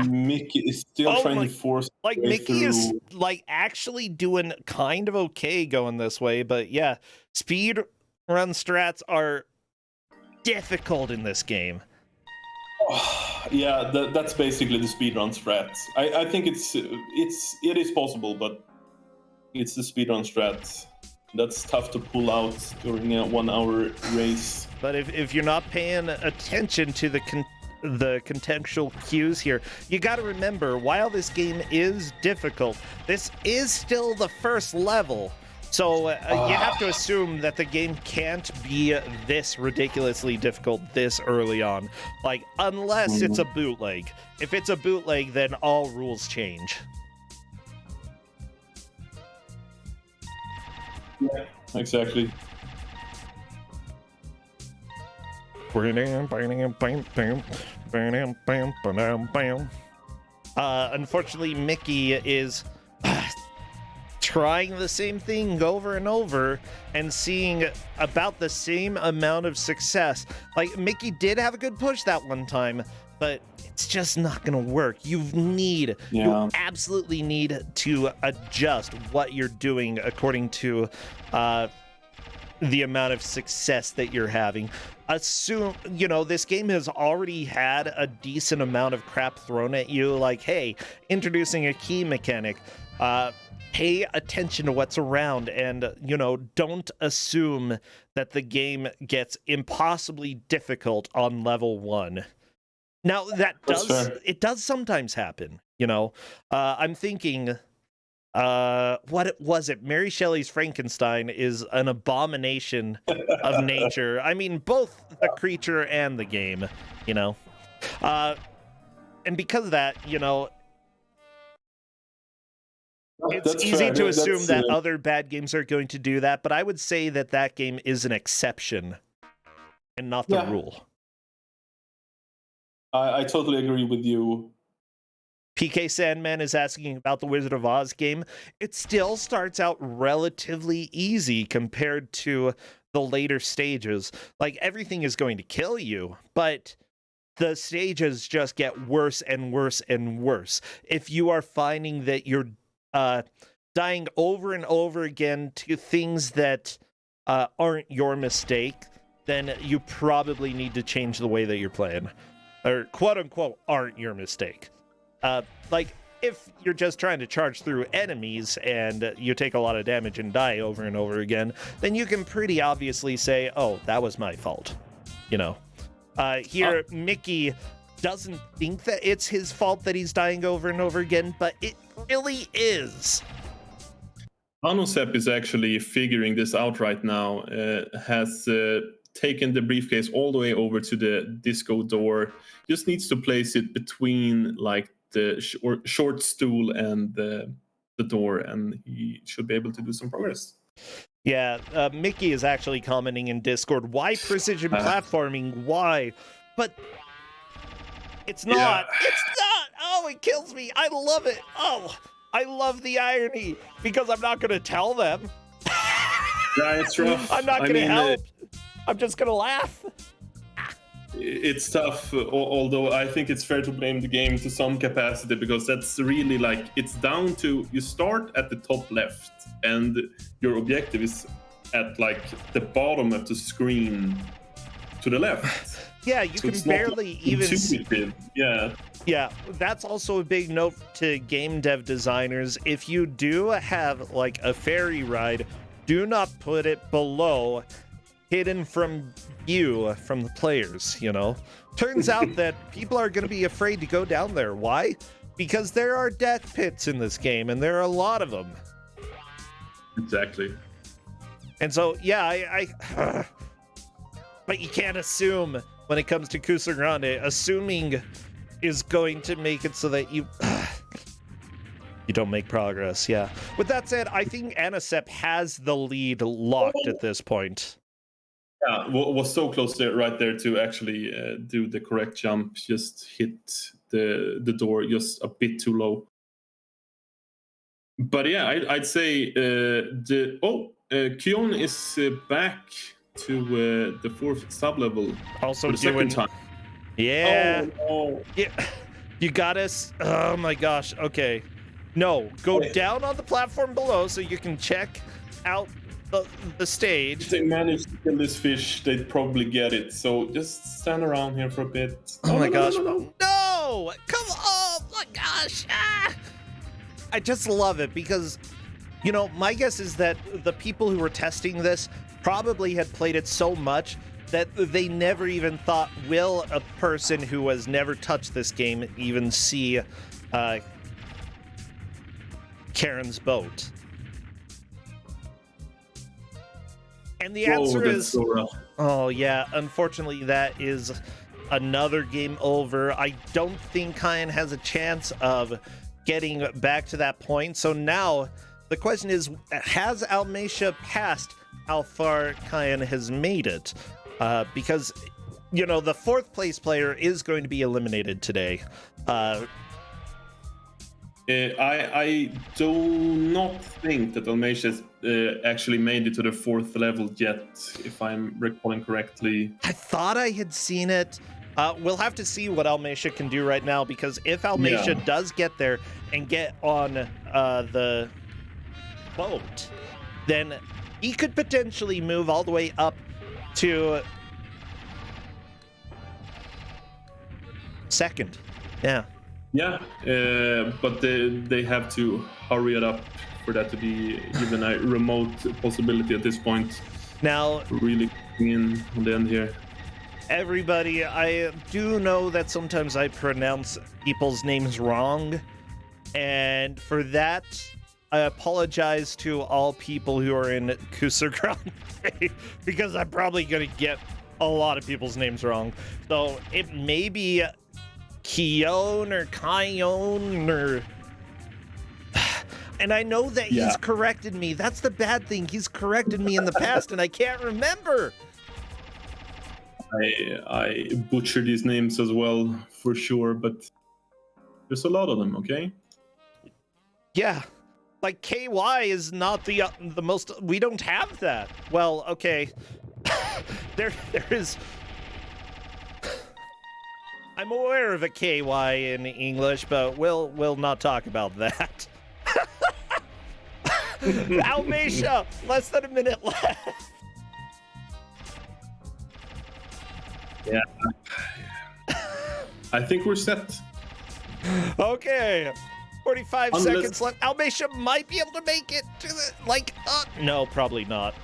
Mickey is still trying to force like Mickey is like actually doing kind of okay going this way, but yeah, speed run strats are difficult in this game. Yeah, that's basically the speedrun strats. I think it is possible, but it's the speedrun strats that's tough to pull out during a 1 hour race. But if you're not paying attention to the contextual cues here, you got to remember, while this game is difficult, this is still the first level. So you have to assume that the game can't be this ridiculously difficult this early on. Like, unless it's a bootleg. If it's a bootleg, then all rules change. Yeah, exactly. Unfortunately, Mickey is trying the same thing over and over and seeing about the same amount of success. Like, Mickey did have a good push that one time, but it's just not gonna work. You absolutely need to adjust what you're doing according to the amount of success that you're having. Assume, this game has already had a decent amount of crap thrown at you, like, hey, introducing a key mechanic. Pay attention to what's around, and don't assume that the game gets impossibly difficult on level 1. Now that does sometimes happen. I'm thinking, what was it? Mary Shelley's Frankenstein is an abomination of nature. I mean, both the creature and the game. And because of that, it's easy to assume that other bad games are going to do that, but I would say that game is an exception and not the rule. I totally agree with you. PK Sandman is asking about the Wizard of Oz game. It still starts out relatively easy compared to the later stages. Like, everything is going to kill you, but the stages just get worse and worse and worse. If you are finding that you're dying over and over again to things that aren't your mistake, then you probably need to change the way that you're playing. Or quote-unquote aren't your mistake. Like, if you're just trying to charge through enemies and you take a lot of damage and die over and over again, then you can pretty obviously say, oh, that was my fault. Here, Mickey doesn't think that it's his fault that he's dying over and over again, but it really is. Anosep is actually figuring this out right now. Has taken the briefcase all the way over to the disco door. Just needs to place it between like the short stool and the door, and he should be able to do some progress. Yeah, Mickey is actually commenting in Discord, why precision platforming? Why? But it's not. Yeah. It's not. Oh, it kills me. I love it. Oh, I love the irony because I'm not going to tell them. Yeah, it's rough. I'm not going to help. I'm just going to laugh. It's tough, although I think it's fair to blame the game to some capacity, because that's really like, it's down to, you start at the top left and your objective is at like the bottom of the screen to the left. Yeah, you can barely even intuitive. Yeah, that's also a big note to game dev designers. If you do have like a ferry ride, do not put it below, hidden from view from the players, you know? Turns out that people are going to be afraid to go down there. Why? Because there are death pits in this game, and there are a lot of them. Exactly. And so, yeah, but you can't assume when it comes to Kuso6rande. Assuming is going to make it so that you don't make progress. Yeah. With that said, I think Anosep has the lead locked at this point. Yeah, was so close there, right there, to actually do the correct jump. Just hit the door just a bit too low. But yeah, I'd say Kion is back to the fourth sublevel. Also for the second time. Yeah. Oh, no. Yeah. You got us. Oh my gosh. Okay. No, go down on the platform below so you can check out the stage. If they manage to kill this fish, they'd probably get it. So just stand around here for a bit. Oh my gosh. No! Come on! Oh my gosh! Ah! I just love it because, you know, my guess is that the people who were testing this probably had played it so much that they never even thought, will a person who has never touched this game even see Karen's boat? And the answer is, so oh yeah, unfortunately that is another game over. I don't think Kyan has a chance of getting back to that point. So now the question is, has Almeida passed how far Kyan has made it? Because, you know, the fourth place player is going to be eliminated today. I do not think that Almeida actually made it to the fourth level yet, if I'm recalling correctly. I thought I had seen it. We'll have to see what Almeida can do right now, because if Almeida does get there and get on the boat, then he could potentially move all the way up to second. Yeah. Yeah, but they have to hurry it up for that to be even a remote possibility at this point. Now, really in on the end here. Everybody, I do know that sometimes I pronounce people's names wrong, and for that, I apologize to all people who are in Kuso6rande, because I'm probably going to get a lot of people's names wrong. So it may be Kion or Kion or... And I know that he's corrected me. That's the bad thing. He's corrected me in the past, and I can't remember. I butcher these names as well, for sure, but there's a lot of them, okay? Yeah. Like, KY is not the most... We don't have that. Well, okay. there is... I'm aware of a KY in English, but we'll not talk about that. Almeida, less than a minute left. Yeah. I think we're set. Okay. 45 seconds left. Almeida might be able to make it to the... no, probably not.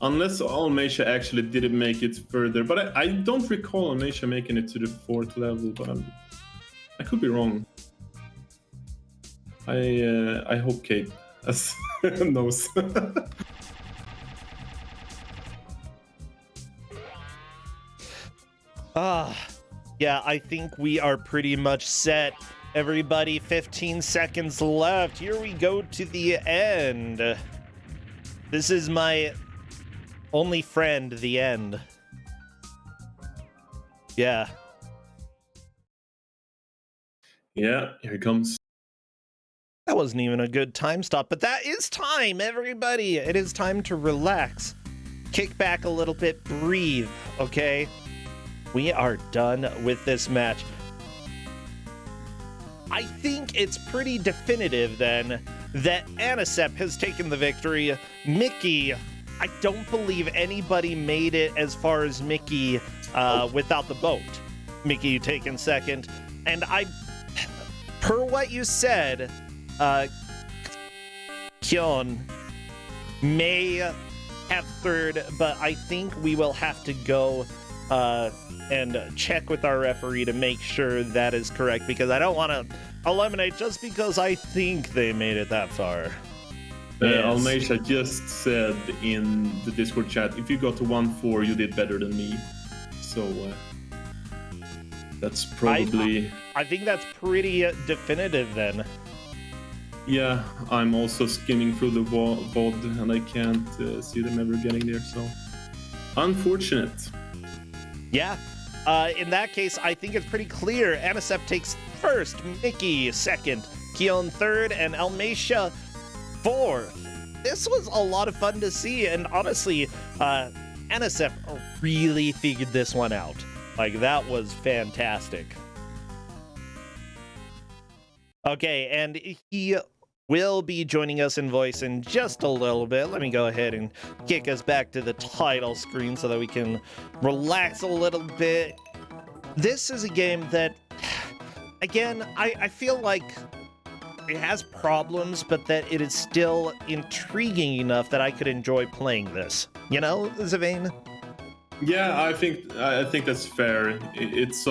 Unless Almeida actually didn't make it further. But I don't recall Almeida making it to the 4th level, but I could be wrong. I hope Kate knows. Yeah, I think we are pretty much set. Everybody, 15 seconds left. Here we go to the end. This is my only friend, the end. Yeah. Yeah, here it comes. That wasn't even a good time stop, but that is time, everybody. It is time to relax, kick back a little bit, breathe, okay? We are done with this match. I think it's pretty definitive then that Anisep has taken the victory. Mickey, I don't believe anybody made it as far as Mickey without the boat. Mickey taken second. And per what you said, Kyon may have third, but I think we will have to go and check with our referee to make sure that is correct, because I don't want to eliminate just because I think they made it that far. Yes. Almeida just said in the Discord chat, if you got to 1-4, you did better than me. So that's probably... I think that's pretty definitive then. Yeah, I'm also skimming through the VOD and I can't see them ever getting there, so unfortunate. Yeah, in that case, I think it's pretty clear. Anisep takes first, Mickey second, Keon third, and Almeida fourth. This was a lot of fun to see, and honestly, Anisep really figured this one out. Like, that was fantastic. Okay, and he will be joining us in voice in just a little bit. Let me go ahead and kick us back to the title screen so that we can relax a little bit. This is a game that, again, I feel like it has problems, but that it is still intriguing enough that I could enjoy playing this. You know, Zavane? Yeah, I think that's fair. It's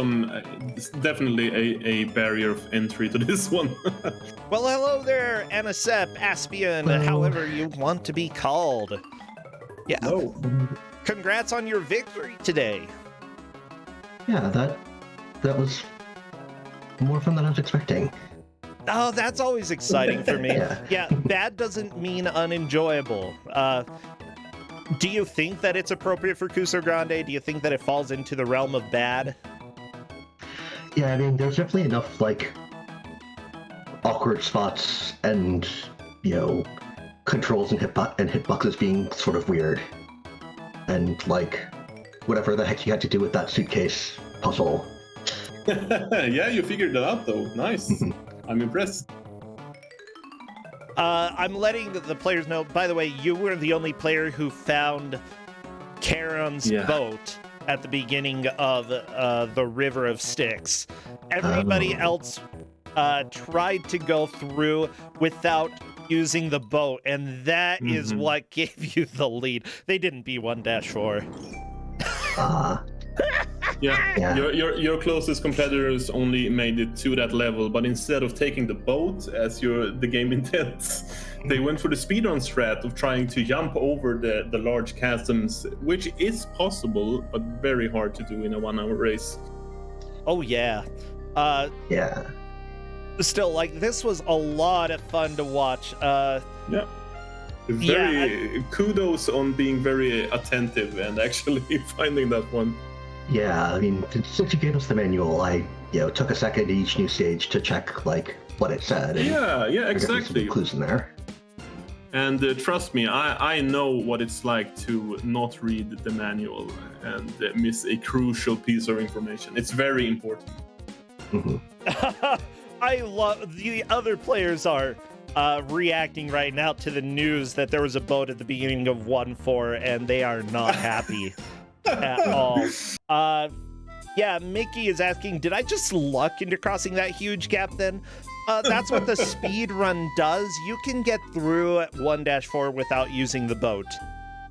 definitely a barrier of entry to this one. Well, hello there, Anisep, Aspian, however you want to be called. Yeah. No. Congrats on your victory today. Yeah, that was more fun than I was expecting. Oh, that's always exciting for me. Yeah, bad doesn't mean unenjoyable. Do you think that it's appropriate for Kuso6rande? Do you think that it falls into the realm of bad? Yeah, I mean, there's definitely enough, like, awkward spots and, you know, controls and hitboxes being sort of weird. And, like, whatever the heck you had to do with that suitcase puzzle. Yeah, you figured it out, though. Nice. I'm impressed. I'm letting the players know, by the way, you were the only player who found Charon's boat at the beginning of the River of Styx. Everybody else tried to go through without using the boat, and that is what gave you the lead. They didn't be 1-4. Yeah. Your closest competitors only made it to that level, but instead of taking the boat as the game intends, they went for the speedrun strat of trying to jump over the large chasms, which is possible, but very hard to do in a 1-hour race. Oh, yeah. Yeah. Still, like, this was a lot of fun to watch. Yeah. Kudos on being very attentive and actually finding that one. Yeah, I mean, since you gave us the manual, I, took a second each new stage to check, like, what it said. And yeah, exactly. Some clues in there. And trust me, I know what it's like to not read the manual and miss a crucial piece of information. It's very important. I love the other players are reacting right now to the news that there was a boat at the beginning of 1-4, and they are not happy at all. Yeah, Mickey is asking, did I just luck into crossing that huge gap then? That's what the speed run does. You can get through 1-4 without using the boat.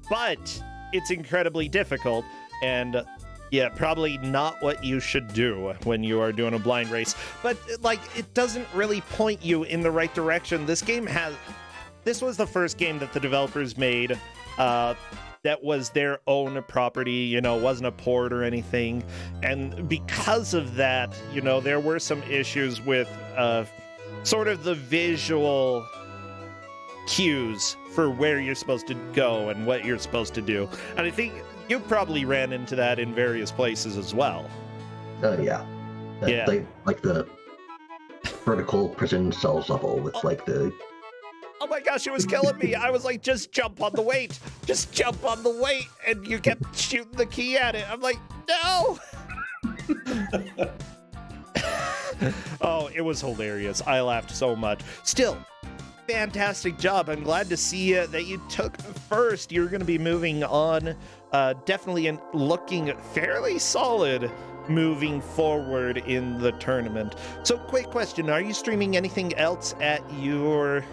But it's incredibly difficult, and yeah, probably not what you should do when you are doing a blind race. But like, it doesn't really point you in the right direction. This was the first game that the developers made that was their own property, you know, wasn't a port or anything. And because of that, you know, there were some issues with sort of the visual cues for where you're supposed to go and what you're supposed to do. And I think you probably ran into that in various places as well. Yeah. Yeah. Like the vertical prison cells level with like the... Oh my gosh, it was killing me. I was like, just jump on the weight. Just jump on the weight. And you kept shooting the key at it. I'm like, no. Oh, it was hilarious. I laughed so much. Still, fantastic job. I'm glad to see that you took first. You're going to be moving on, definitely looking fairly solid moving forward in the tournament. So, quick question: are you streaming anything else at your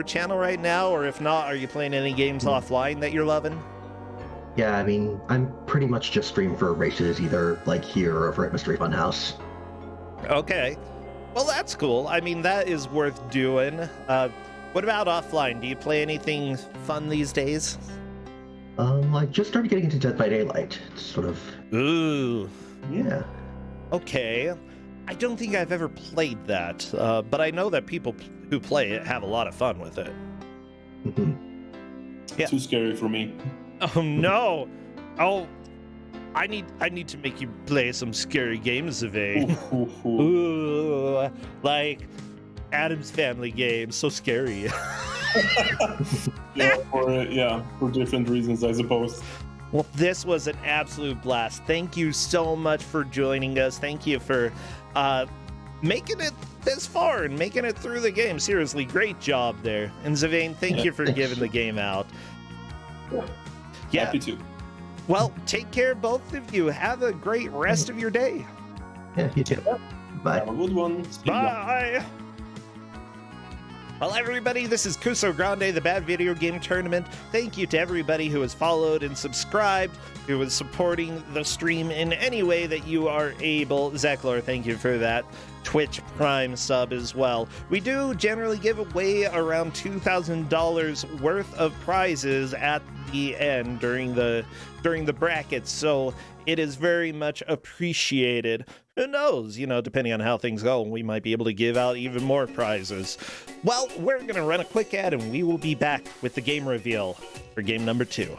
channel right now, or if not, are you playing any games offline that you're loving? Yeah, I mean, I'm pretty much just streaming for races, either like here or over at Mystery Funhouse. Okay. Well, that's cool. I mean, that is worth doing. What about offline? Do you play anything fun these days? I just started getting into Dead by Daylight. It's sort of... Ooh. Yeah. Okay. I don't think I've ever played that, but I know that people who play it have a lot of fun with it. Yeah. Too scary for me. Oh, no. Oh, I need to make you play some scary games, Zave. Ooh, like Adam's Family games, so scary. For different reasons, I suppose. Well, this was an absolute blast. Thank you so much for joining us. Thank you for making it this far and making it through the game. Seriously, great job there. And Zavane, thank you for giving the game out. Yeah. Happy to. Well, take care, both of you. Have a great rest of your day. Yeah, you too. Bye. Have a good one. See ya. Bye. Well, everybody, this is Kuso6rande, the Bad Video Game Tournament. Thank you to everybody who has followed and subscribed, who is supporting the stream in any way that you are able. Zeklor, thank you for that Twitch Prime sub as well. We do generally give away around $2,000 worth of prizes at the end during the brackets, so it is very much appreciated. Who knows, you know, depending on how things go, we might be able to give out even more prizes. Well, we're going to run a quick ad and we will be back with the game reveal for game number 2.